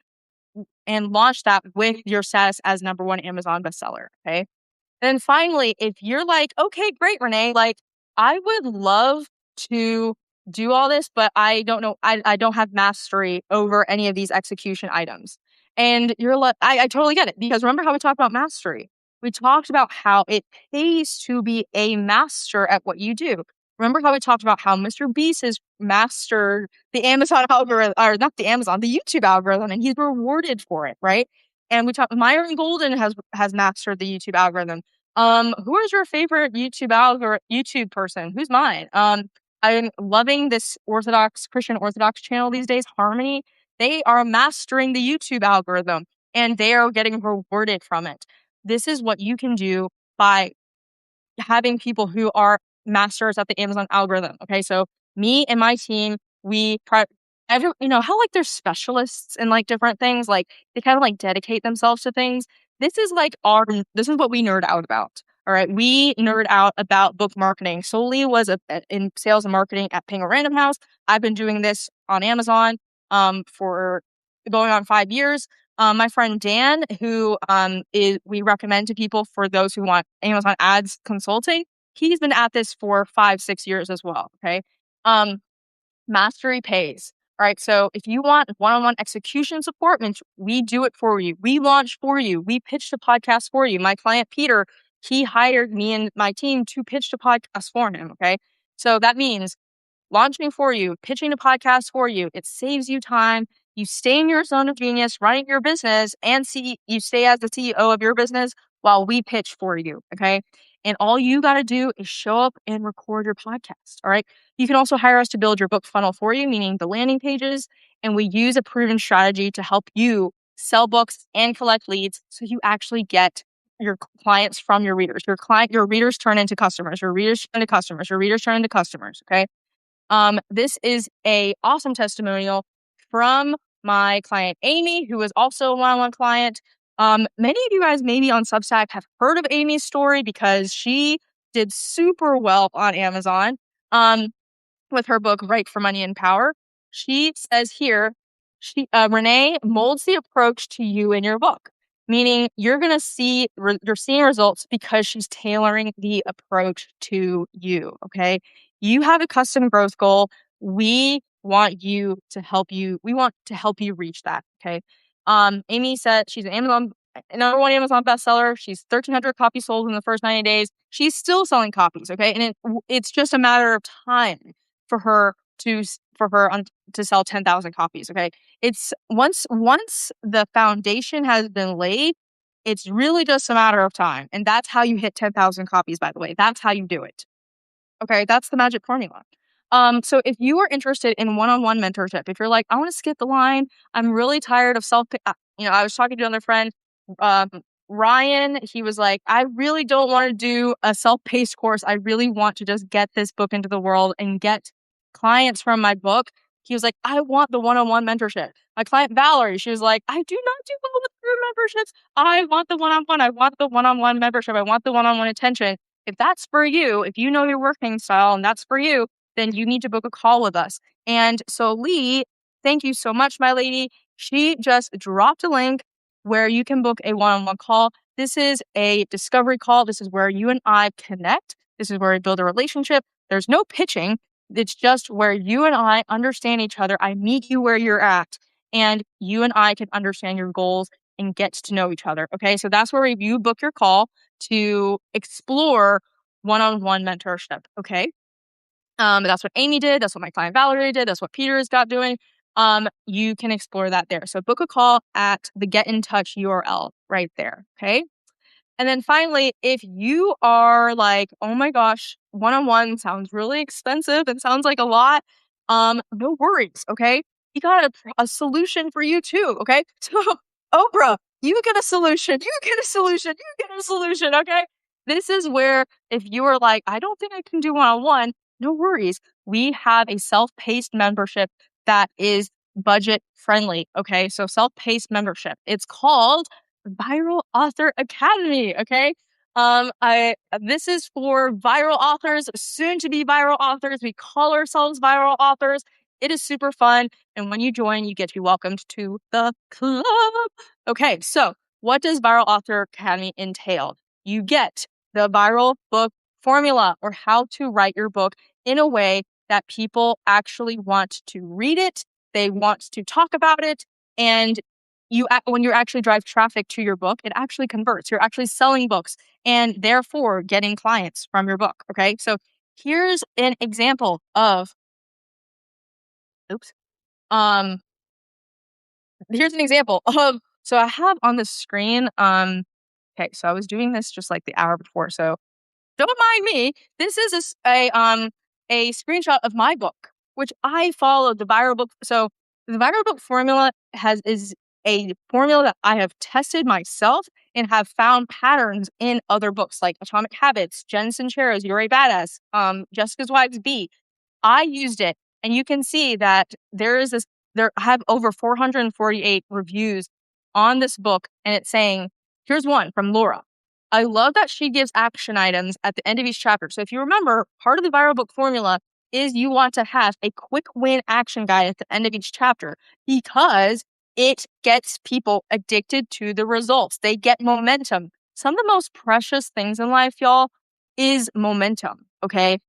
and launch that with your status as #1 Amazon bestseller. Okay. And finally, if you're like, okay, great, Renee, like, I would love to do all this, but I don't know, I don't have mastery over any of these execution items. And you're like, I totally get it, because remember how we talked about mastery? We talked about how it pays to be a master at what you do. Remember how we talked about how Mr. Beast has mastered the Amazon algorithm, or not the Amazon, the YouTube algorithm, and he's rewarded for it, right? And we talked, Myron Golden has mastered the YouTube algorithm. Who is your favorite YouTube person? Who's mine? I'm loving this Christian Orthodox channel these days, Harmony. They are mastering the YouTube algorithm and they are getting rewarded from it. This is what you can do by having people who are masters at the Amazon algorithm. Okay, so me and my team, how like there's specialists in like different things, like they kind of like dedicate themselves to things. This is what we nerd out about. All right, we nerd out about book marketing. Soli was in sales and marketing at Penguin Random House. I've been doing this on Amazon for going on 5 years. My friend Dan, who we recommend to people for those who want Amazon ads consulting, he's been at this for 5-6 years as well. Okay. Um, Mastery pays. All right. So if you want one-on-one execution support, we do it for you. We launch for you. We pitch the podcast for you. My client, Peter, he hired me and my team to pitch the podcast for him. Okay. So that means launching for you, pitching a podcast for you. It saves you time. You stay in your zone of genius, running your business, and you stay as the CEO of your business while we pitch for you. Okay. And all you got to do is show up and record your podcast. All right. You can also hire us to build your book funnel for you, meaning the landing pages. And we use a proven strategy to help you sell books and collect leads so you actually get your clients from your readers. Your readers turn into customers. Your readers turn into customers. Your readers turn into customers. Okay. This is a awesome testimonial from my client Amy, who is also a one-on-one client. Many of you guys maybe on Substack have heard of Amy's story because she did super well on Amazon. With her book, Right for Money and Power. She says here, Renee molds the approach to you in your book, meaning you're seeing results because she's tailoring the approach to you. Okay. You have a custom growth goal. We want to help you reach that. Okay. Amy said she's an #1 Amazon bestseller. She's 1,300 copies sold in the first 90 days. She's still selling copies. Okay. And it's just a matter of time for her to sell 10,000 copies. Okay. It's once the foundation has been laid, it's really just a matter of time. And that's how you hit 10,000 copies, by the way. That's how you do it. Okay. That's the magic formula. So if you are interested in one-on-one mentorship, if you're like, I want to skip the line, I'm really tired of I was talking to another friend, um, Ryan, he was like, I really don't want to do a self-paced course. I really want to just get this book into the world and get clients from my book. He was like, I want the one-on-one mentorship. My client Valerie, she was like, I do not do well with group memberships. I want the one-on-one. I want the one-on-one membership. I want the one-on-one attention. If that's for you, if you know your working style and that's for you, then you need to book a call with us. And so Lee, thank you so much, my lady. She just dropped a link where you can book a one-on-one call. This is a discovery call. This is where you and I connect. This is where we build a relationship. There's no pitching. It's just where you and I understand each other. I meet you where you're at, and you and I can understand your goals and get to know each other. Okay. So that's where you book your call to explore one-on-one mentorship. Okay. That's what Amy did. That's what my client Valerie did. That's what Peter's got doing. You can explore that there. So book a call at the get in touch URL right there. Okay. And then finally, if you are like, oh my gosh, one-on-one sounds really expensive and sounds like a lot, no worries. Okay. We got a solution for you too. Okay. So Oprah, you get a solution. You get a solution. You get a solution. Okay. This is where if you are like, I don't think I can do one-on-one, no worries. We have a self-paced membership that is budget friendly. Okay. So self-paced membership. It's called Viral Author Academy. Okay. This is for viral authors, soon to be viral authors. We call ourselves viral authors. It is super fun. And when you join, you get to be welcomed to the club. Okay. So what does Viral Author Academy entail? You get the viral book formula, or how to write your book in a way that people actually want to read it. They want to talk about it. And when you actually drive traffic to your book, it actually converts. You're actually selling books and therefore getting clients from your book. Okay. So here's an example of, oops. Here's an example of, so I have on the screen, okay, so I was doing this just like the hour before. So don't mind me. This is a screenshot of my book, which I followed the viral book. So the viral book formula is a formula that I have tested myself and have found patterns in other books like Atomic Habits, Jen Sincero's You're a Badass, Jessica's Wives Be. I used it, and you can see that there I have over 448 reviews on this book, and it's saying, here's one from Laura. I love that she gives action items at the end of each chapter. So if you remember, part of the viral book formula is you want to have a quick win action guide at the end of each chapter, because it gets people addicted to the results. They get momentum. Some of the most precious things in life, y'all, is momentum, okay?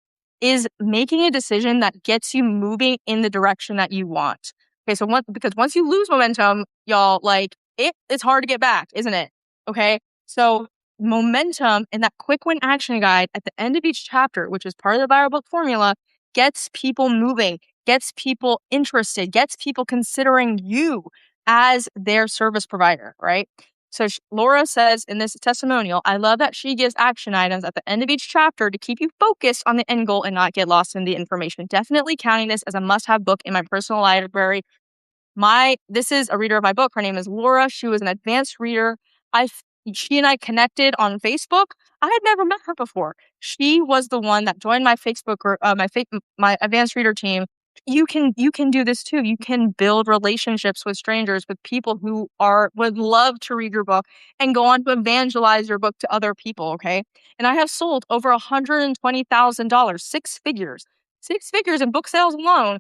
Is making a decision that gets you moving in the direction that you want. Okay, so because once you lose momentum, y'all, like it's hard to get back, isn't it? Okay, so momentum and that quick win action guide at the end of each chapter, which is part of the viral book formula, gets people moving, gets people interested, gets people considering you as their service provider, right? So Laura says in this testimonial, I love that she gives action items at the end of each chapter to keep you focused on the end goal and not get lost in the information. Definitely counting this as a must-have book in my personal library. This is a reader of my book. Her name is Laura. She was an advanced reader. She and I connected on Facebook. I had never met her before. She was the one that joined my Facebook group, my advanced reader team. You can do this too. You can build relationships with strangers, with people who would love to read your book and go on to evangelize your book to other people. Okay. And I have sold over $120,000, six figures in book sales alone,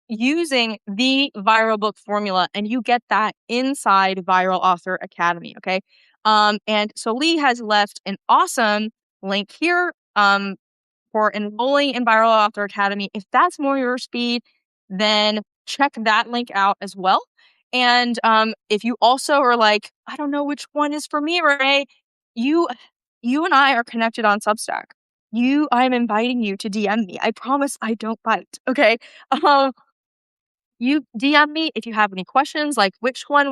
using the viral book formula, and you get that inside Viral Author Academy. Okay. And so Lee has left an awesome link here for enrolling in Viral Author Academy. If that's more your speed, then check that link out as well. And if you also are like, I don't know which one is for me, Renee, you and I are connected on Substack. I'm inviting you to DM me. I promise I don't bite. Okay. Um, you DM me if you have any questions, like which one,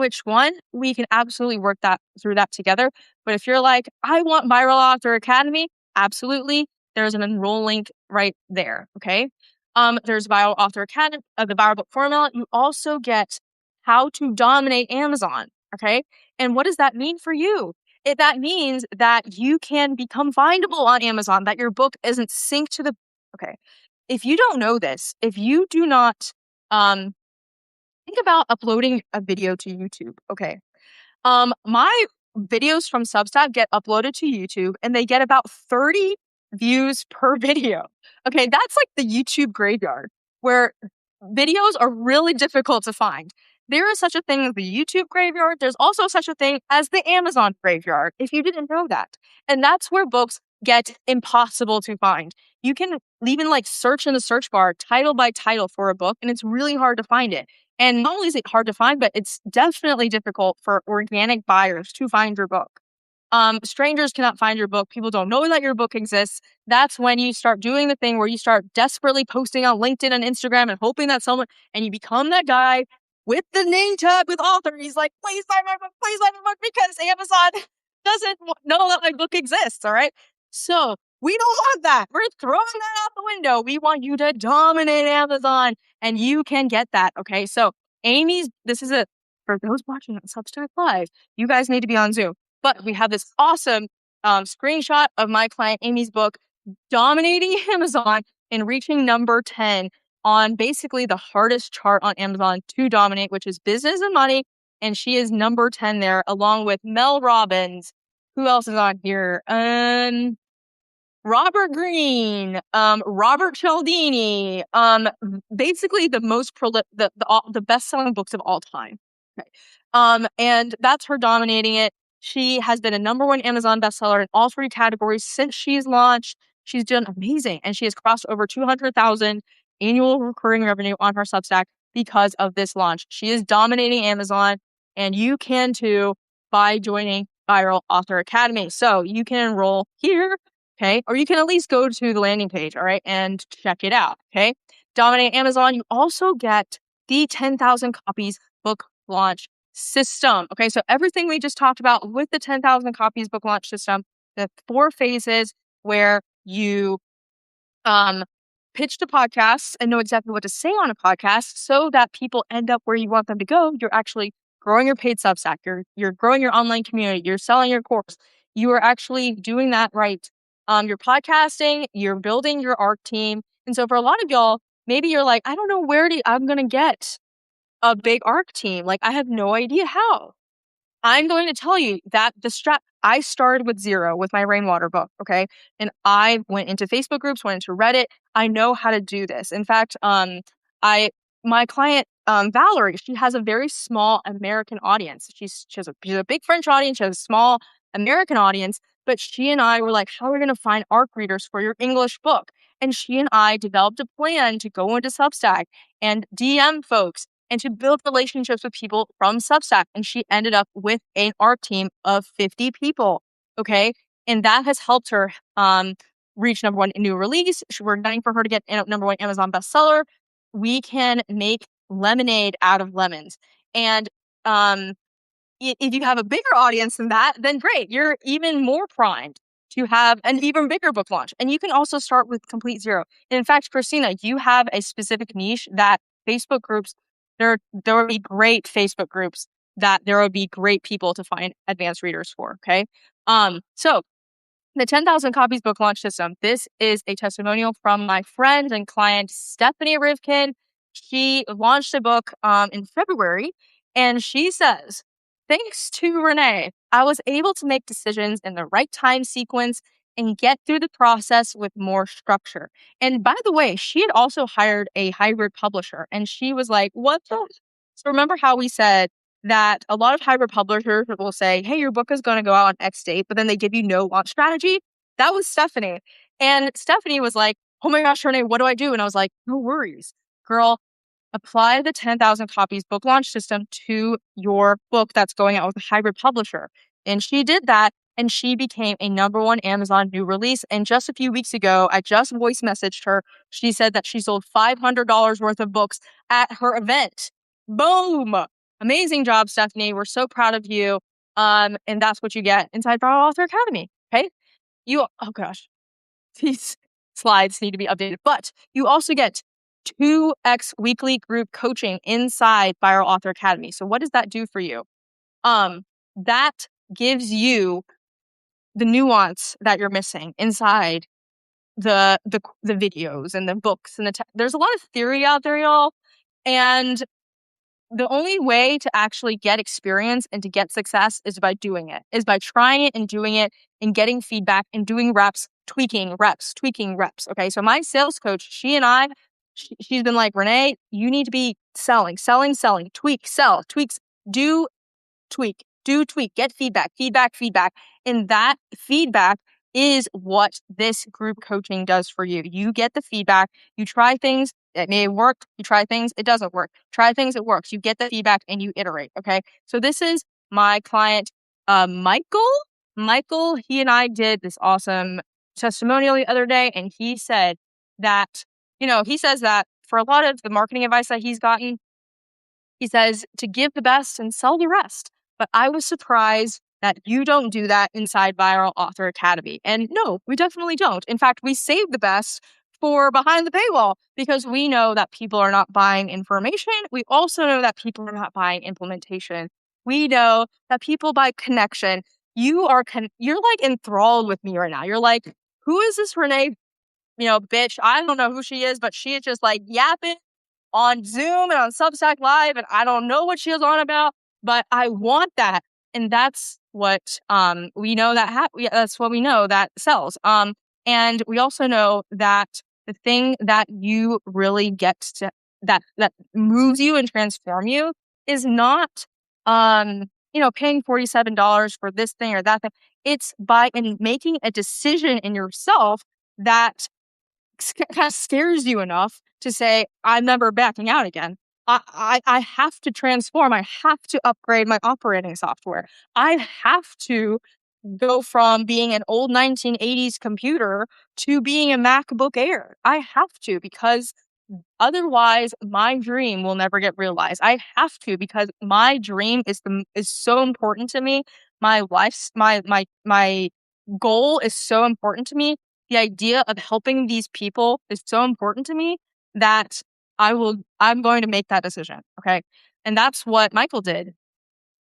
we can absolutely work through that together. But if you're like, I want Viral Author Academy, absolutely. There's an enroll link right there. Okay. There's Viral Author Academy, the Viral Book Formula. You also get how to dominate Amazon. Okay. And what does that mean for you? That means that you can become findable on Amazon, that your book isn't synced to the, okay. If you don't know this, if you do not, um, think about uploading a video to YouTube. Okay. My videos from Substack get uploaded to YouTube and they get about 30 views per video. Okay. That's like the YouTube graveyard where videos are really difficult to find. There is such a thing as the YouTube graveyard. There's also such a thing as the Amazon graveyard, if you didn't know that. And that's where books get impossible to find. You can even like search in the search bar title by title for a book, and it's really hard to find it. And not only is it hard to find, but it's definitely difficult for organic buyers to find your book. Strangers cannot find your book. People don't know that your book exists. That's when you start doing the thing where you start desperately posting on LinkedIn and Instagram and hoping that and you become that guy with the name tag with author. He's like, please buy my book because Amazon doesn't know that my book exists. All right. So we don't want that. We're throwing that out the window. We want you to dominate Amazon, and you can get that. Okay. So for those watching on Substack Live, you guys need to be on Zoom. But we have this awesome screenshot of my client Amy's book dominating Amazon and reaching number 10 on basically the hardest chart on Amazon to dominate, which is business and money. And she is number 10 there, along with Mel Robbins. Who else is on here? Robert Greene, Robert Cialdini, basically the most the best-selling books of all time. Okay. And that's her dominating it. She has been a number one Amazon bestseller in all three categories since she's launched. She's done amazing, and she has crossed over 200,000 annual recurring revenue on her Substack because of this launch. She is dominating Amazon, and you can too by joining Viral Author Academy. So you can enroll here. Okay. Or you can at least go to the landing page, all right, and check it out. Okay. Dominate Amazon. You also get the 10,000 copies book launch system. Okay. So everything we just talked about with the 10,000 copies book launch system, the 4 phases where you pitch to podcasts and know exactly what to say on a podcast so that people end up where you want them to go. You're actually growing your paid Substack. You're growing your online community. You're selling your course. You are actually doing that right. You're podcasting. You're building your ARC team. And so for a lot of y'all, maybe you're like, I don't know I'm going to get a big ARC team. Like I have no idea how. I'm going to tell you that I started with 0 with my rainwater book, okay? And I went into Facebook groups, went into Reddit. I know how to do this. In fact, my client Valerie, she has a very small American audience. She has a big French audience, she has a small American audience, but she and I were like, how are we going to find ARC readers for your English book? And she and I developed a plan to go into Substack and DM folks and to build relationships with people from Substack. And she ended up with an ARC team of 50 people. Okay. And that has helped her reach number 1 in new release. We're gunning for her to get number 1 Amazon bestseller. We can make lemonade out of lemons. And if you have a bigger audience than that, then great. You're even more primed to have an even bigger book launch. And you can also start with complete 0. And in fact, Christina, you have a specific niche that Facebook groups, there would be great Facebook groups that there would be great people to find advanced readers for. Okay. So the 10,000 copies book launch system. This is a testimonial from my friend and client, Stephanie Rivkin. She launched a book in February, and she says, thanks to Renee, I was able to make decisions in the right time sequence and get through the process with more structure. And by the way, she had also hired a hybrid publisher, and she was like, what the? So remember how we said that a lot of hybrid publishers will say, hey, your book is going to go out on X date, but then they give you no launch strategy. That was Stephanie. And Stephanie was like, oh my gosh, Renee, what do I do? And I was like, no worries, girl. Apply the 10,000 copies book launch system to your book that's going out with a hybrid publisher. And she did that, and she became a number 1 Amazon new release. And just a few weeks ago, I just voice messaged her. She said that she sold $500 worth of books at her event. Boom! Amazing job, Stephanie. We're so proud of you. And that's what you get inside Viral Author Academy. Okay. Oh gosh, these slides need to be updated, but you also get 2x weekly group coaching inside Viral Author Academy. So what does that do for you? That gives you the nuance that you're missing inside the videos and the books and there's a lot of theory out there, y'all. And the only way to actually get experience and to get success is by doing it, is by trying it and doing it and getting feedback and doing reps, tweaking reps. Okay. So my sales coach, she's been like, Renee, you need to be selling, tweak, sell, tweaks, do tweak, get feedback. And that feedback is what this group coaching does for you. You get the feedback, you try things, it may work, you try things, it doesn't work. Try things, it works. You get the feedback and you iterate. Okay. So this is my client, Michael. Michael, he and I did this awesome testimonial the other day, and he said that, he says that for a lot of the marketing advice that he's gotten, he says to give the best and sell the rest. But I was surprised that you don't do that inside Viral Author Academy. And no, we definitely don't. In fact, we save the best for behind the paywall because we know that people are not buying information. We also know that people are not buying implementation. We know that people buy connection. You're like enthralled with me right now. You're like, who is this Renee bitch. I don't know who she is, but she is just like yapping on Zoom and on Substack Live, and I don't know what she was on about, but I want that. And that's what we know that that's what we know that sells. And we also know that the thing that you really get to that moves you and transform you is not paying $47 for this thing or that thing. It's by making a decision in yourself that kind of scares you enough to say, I'm never backing out again. I have to transform. I have to upgrade my operating software. I have to go from being an old 1980s computer to being a MacBook Air. I have to, because otherwise my dream will never get realized. I have to, because my dream is so important to me. My goal is so important to me. The idea of helping these people is so important to me that I'm going to make that decision. Okay. And that's what Michael did.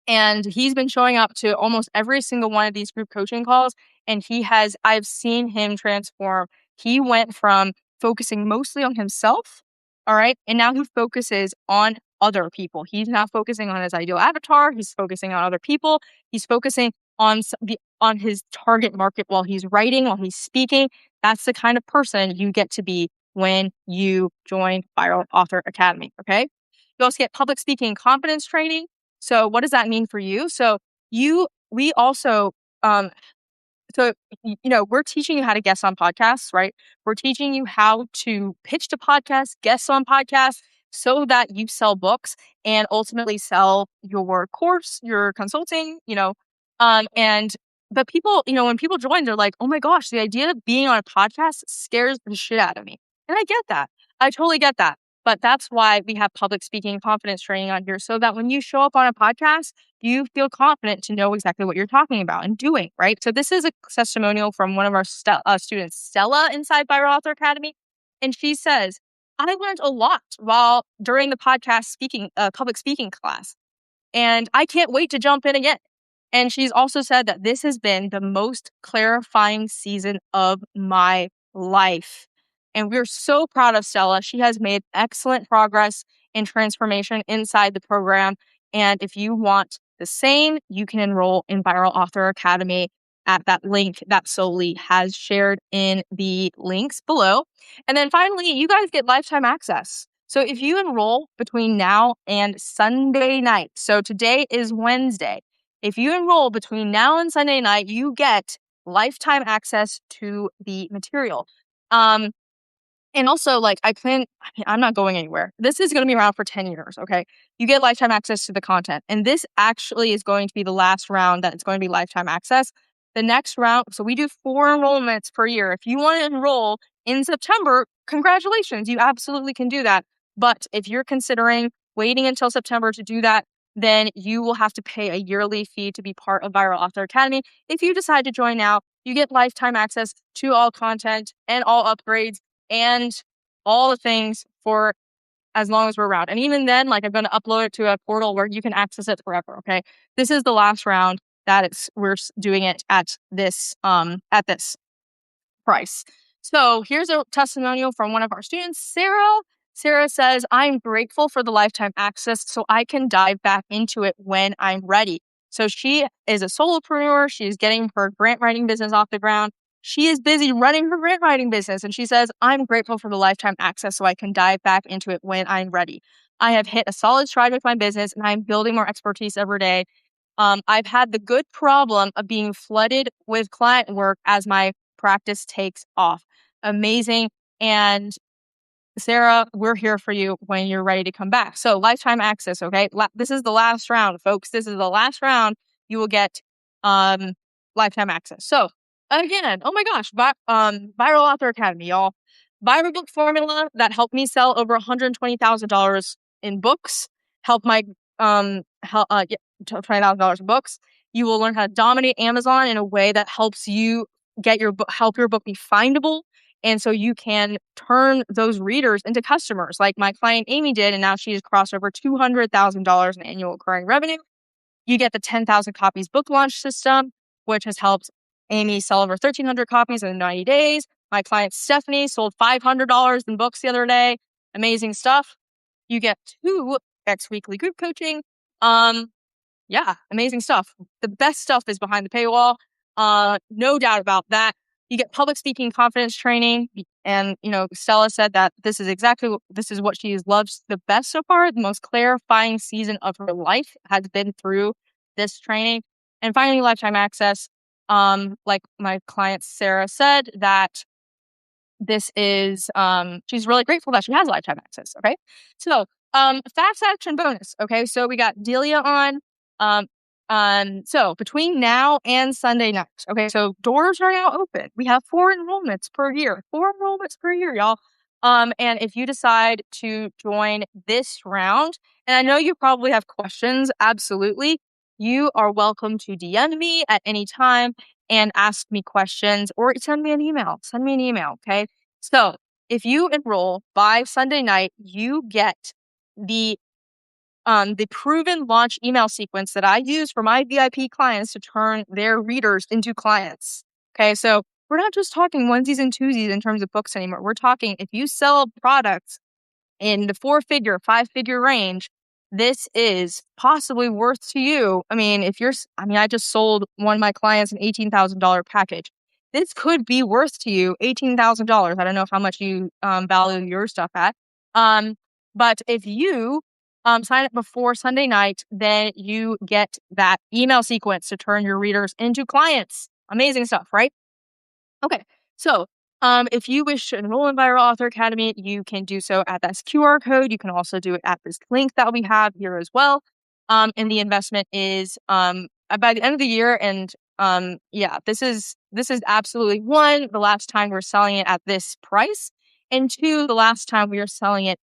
And he's been showing up to almost every single one of these group coaching calls. And I've seen him transform. He went from focusing mostly on himself. All right. And now he focuses on other people. He's not focusing on his ideal avatar. He's focusing on other people. He's focusing on his target market while he's writing, while he's speaking. That's the kind of person you get to be when you join Viral Author Academy. Okay. You also get public speaking confidence training. So what does that mean for you? We also, um, we're teaching you how to guest on podcasts, right? We're teaching you how to pitch to podcasts, guest on podcasts, so that you sell books and ultimately sell your course, your consulting, and but people, when people join, they're like, oh my gosh, the idea of being on a podcast scares the shit out of me. And I get that. I totally get that. But that's why we have public speaking confidence training on here, so that when you show up on a podcast, you feel confident to know exactly what you're talking about and doing, right? So this is a testimonial from one of our students, Stella, inside Viral Author Academy. And she says, I learned a lot during the podcast public speaking class. And I can't wait to jump in again. And she's also said that this has been the most clarifying season of my life. And we're so proud of Stella. She has made excellent progress in transformation inside the program. And if you want the same, you can enroll in Viral Author Academy at that link that Soli has shared in the links below. And then finally, you guys get lifetime access. So if you enroll between now and Sunday night, so today is Wednesday, if you enroll between now and Sunday night, you get lifetime access to the material. And also, I'm not going anywhere. This is going to be around for 10 years, okay? You get lifetime access to the content. And this actually is going to be the last round that it's going to be lifetime access. The next round, so we do 4 enrollments per year. If you want to enroll in September, congratulations, you absolutely can do that. But if you're considering waiting until September to do that, then you will have to pay a yearly fee to be part of Viral Author Academy. If you decide to join now, you get lifetime access to all content and all upgrades and all the things for as long as we're around. And even then, I'm going to upload it to a portal where you can access it forever. Okay. This is the last round that we're doing it at this price. So here's a testimonial from one of our students, Sarah. Sarah says, I'm grateful for the lifetime access so I can dive back into it when I'm ready. So she is a solopreneur. She is getting her grant writing business off the ground. She is busy running her grant writing business. And she says, I'm grateful for the lifetime access so I can dive back into it when I'm ready. I have hit a solid stride with my business and I'm building more expertise every day. I've had the good problem of being flooded with client work as my practice takes off. Amazing. And Sarah, we're here for you when you're ready to come back. So lifetime access, okay? This is the last round, folks. This is the last round. You will get lifetime access. So again, oh my gosh, Viral Author Academy, y'all. Viral book formula that helped me sell over $120,000 in books. Help my $20,000 in books. You will learn how to dominate Amazon in a way that helps you help your book be findable. And so you can turn those readers into customers like my client Amy did. And now she has crossed over $200,000 in annual recurring revenue. You get the 10,000 copies book launch system, which has helped Amy sell over 1,300 copies in 90 days. My client Stephanie sold $500 in books the other day. Amazing stuff. You get 2x weekly group coaching. Yeah, amazing stuff. The best stuff is behind the paywall. No doubt about that. You get public speaking confidence training. And, Stella said that this is what she loves the best so far. The most clarifying season of her life has been through this training. And finally, lifetime access. Like my client Sarah said, that this is she's really grateful that she has lifetime access. Okay. So fast action bonus. Okay. So we got Delia on. So between now and Sunday night. Okay, so doors are now open. We have 4 enrollments per year. 4 enrollments per year, y'all. And if you decide to join this round, and I know you probably have questions, absolutely. You are welcome to DM me at any time and ask me questions or send me an email. Send me an email, okay? So if you enroll by Sunday night, you get the proven launch email sequence that I use for my VIP clients to turn their readers into clients. Okay, so we're not just talking onesies and twosies in terms of books anymore. We're talking if you sell products in the 4-figure, 5-figure range, this is possibly worth to you. I just sold one of my clients an $18,000 package. This could be worth to you $18,000. I don't know how much you value your stuff at. But if you sign up before Sunday night, then you get that email sequence to turn your readers into clients. Amazing stuff, right? Okay, so if you wish to enroll in Viral Author Academy, you can do so at this QR code. You can also do it at this link that we have here as well. And the investment is by the end of the year. And this is absolutely, 1, the last time we're selling it at this price, and 2, the last time we are selling it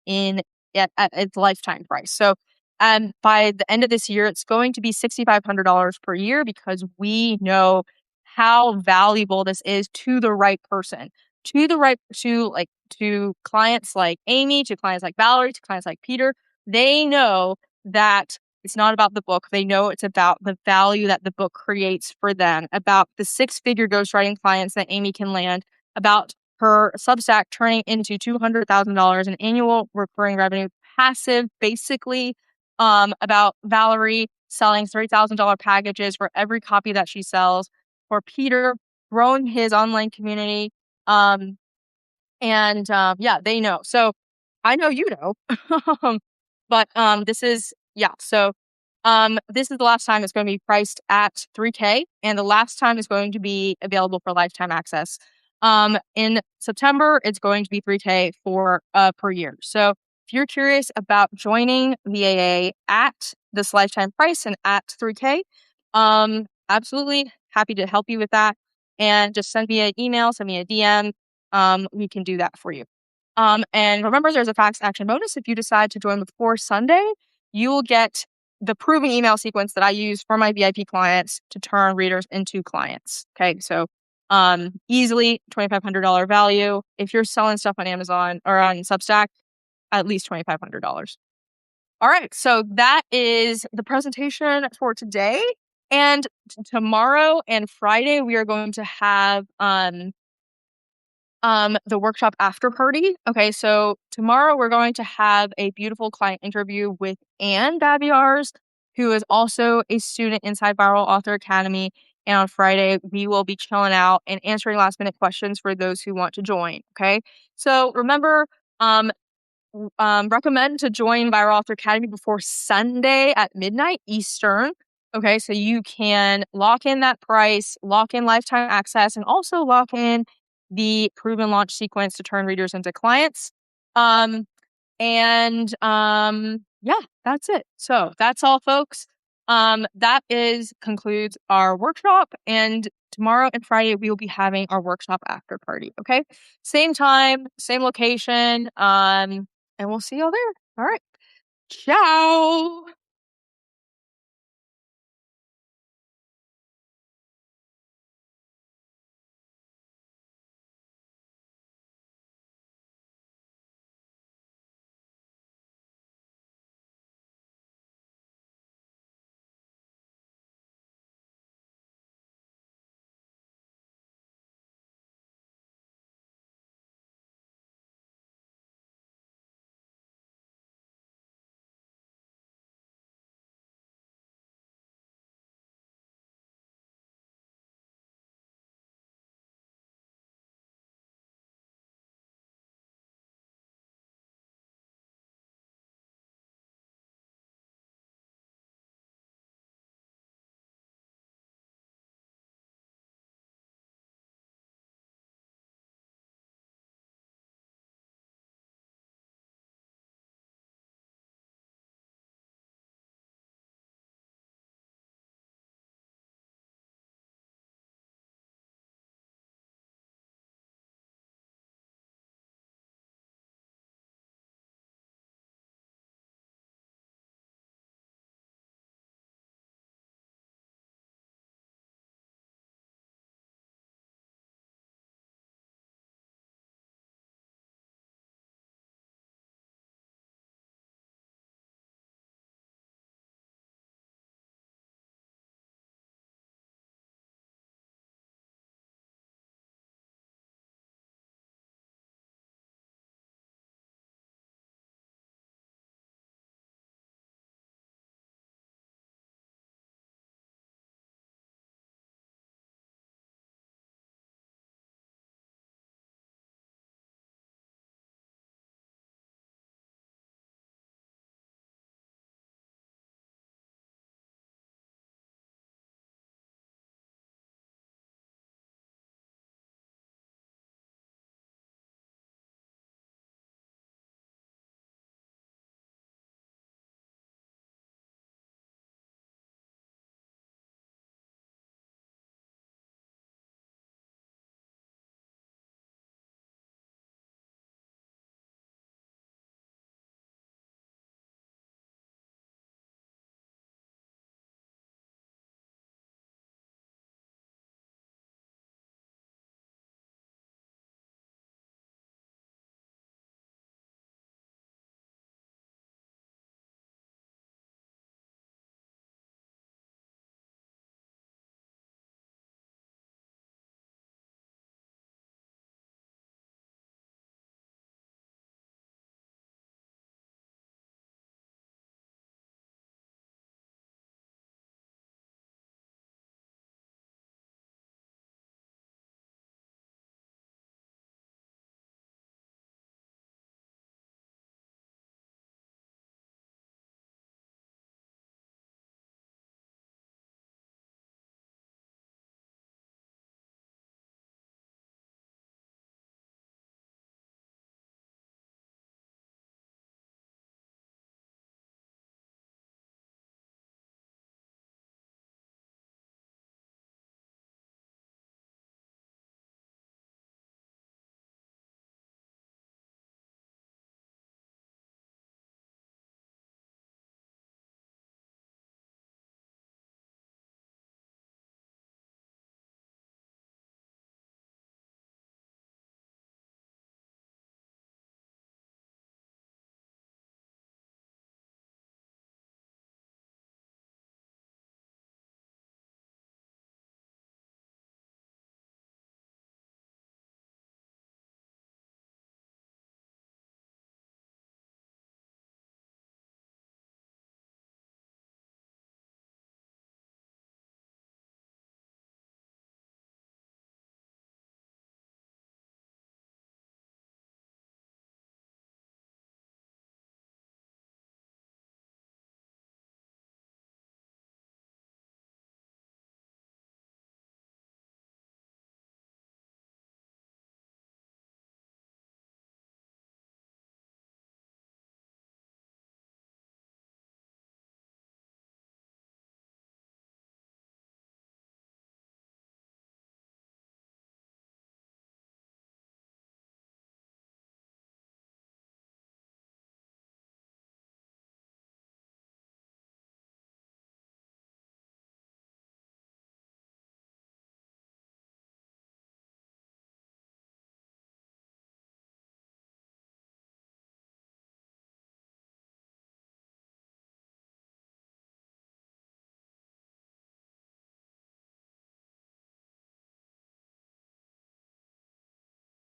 at its lifetime price. So by the end of this year, it's going to be $6,500 per year, because we know how valuable this is to the right person, to clients like Amy, to clients like Valerie, to clients like Peter. They know that it's not about the book. They know it's about the value that the book creates for them, about the 6-figure ghostwriting clients that Amy can land, about her Substack turning into $200,000 in annual recurring revenue, passive, basically, about Valerie selling $3,000 packages for every copy that she sells, for Peter growing his online community. They know. So I know you know. But this is this is the last time it's going to be priced at $3,000, and the last time it's going to be available for lifetime access. In September, it's going to be $3,000 for per year. So if you're curious about joining VAA at this lifetime price and at $3,000, absolutely happy to help you with that. And just send me an email, send me a DM. We can do that for you. And remember, there's a fast action bonus. If you decide to join before Sunday, you will get the proven email sequence that I use for my VIP clients to turn readers into clients. Okay, so easily $2,500 value. If you're selling stuff on Amazon or on Substack, at least $2,500. All right, so that is the presentation for today. And tomorrow and Friday, we are going to have the workshop after party. Okay, so tomorrow we're going to have a beautiful client interview with Anne Babiars, who is also a student inside Viral Author Academy. And on Friday, we will be chilling out and answering last minute questions for those who want to join. Okay, so remember, recommend to join Viral Author Academy before Sunday at midnight Eastern. Okay, so you can lock in that price, lock in lifetime access, and also lock in the proven launch sequence to turn readers into clients. That's it. So that's all, folks. That concludes our workshop, and tomorrow and Friday we will be having our workshop after party. Okay, same time, same location. And we'll see y'all there. All right. Ciao.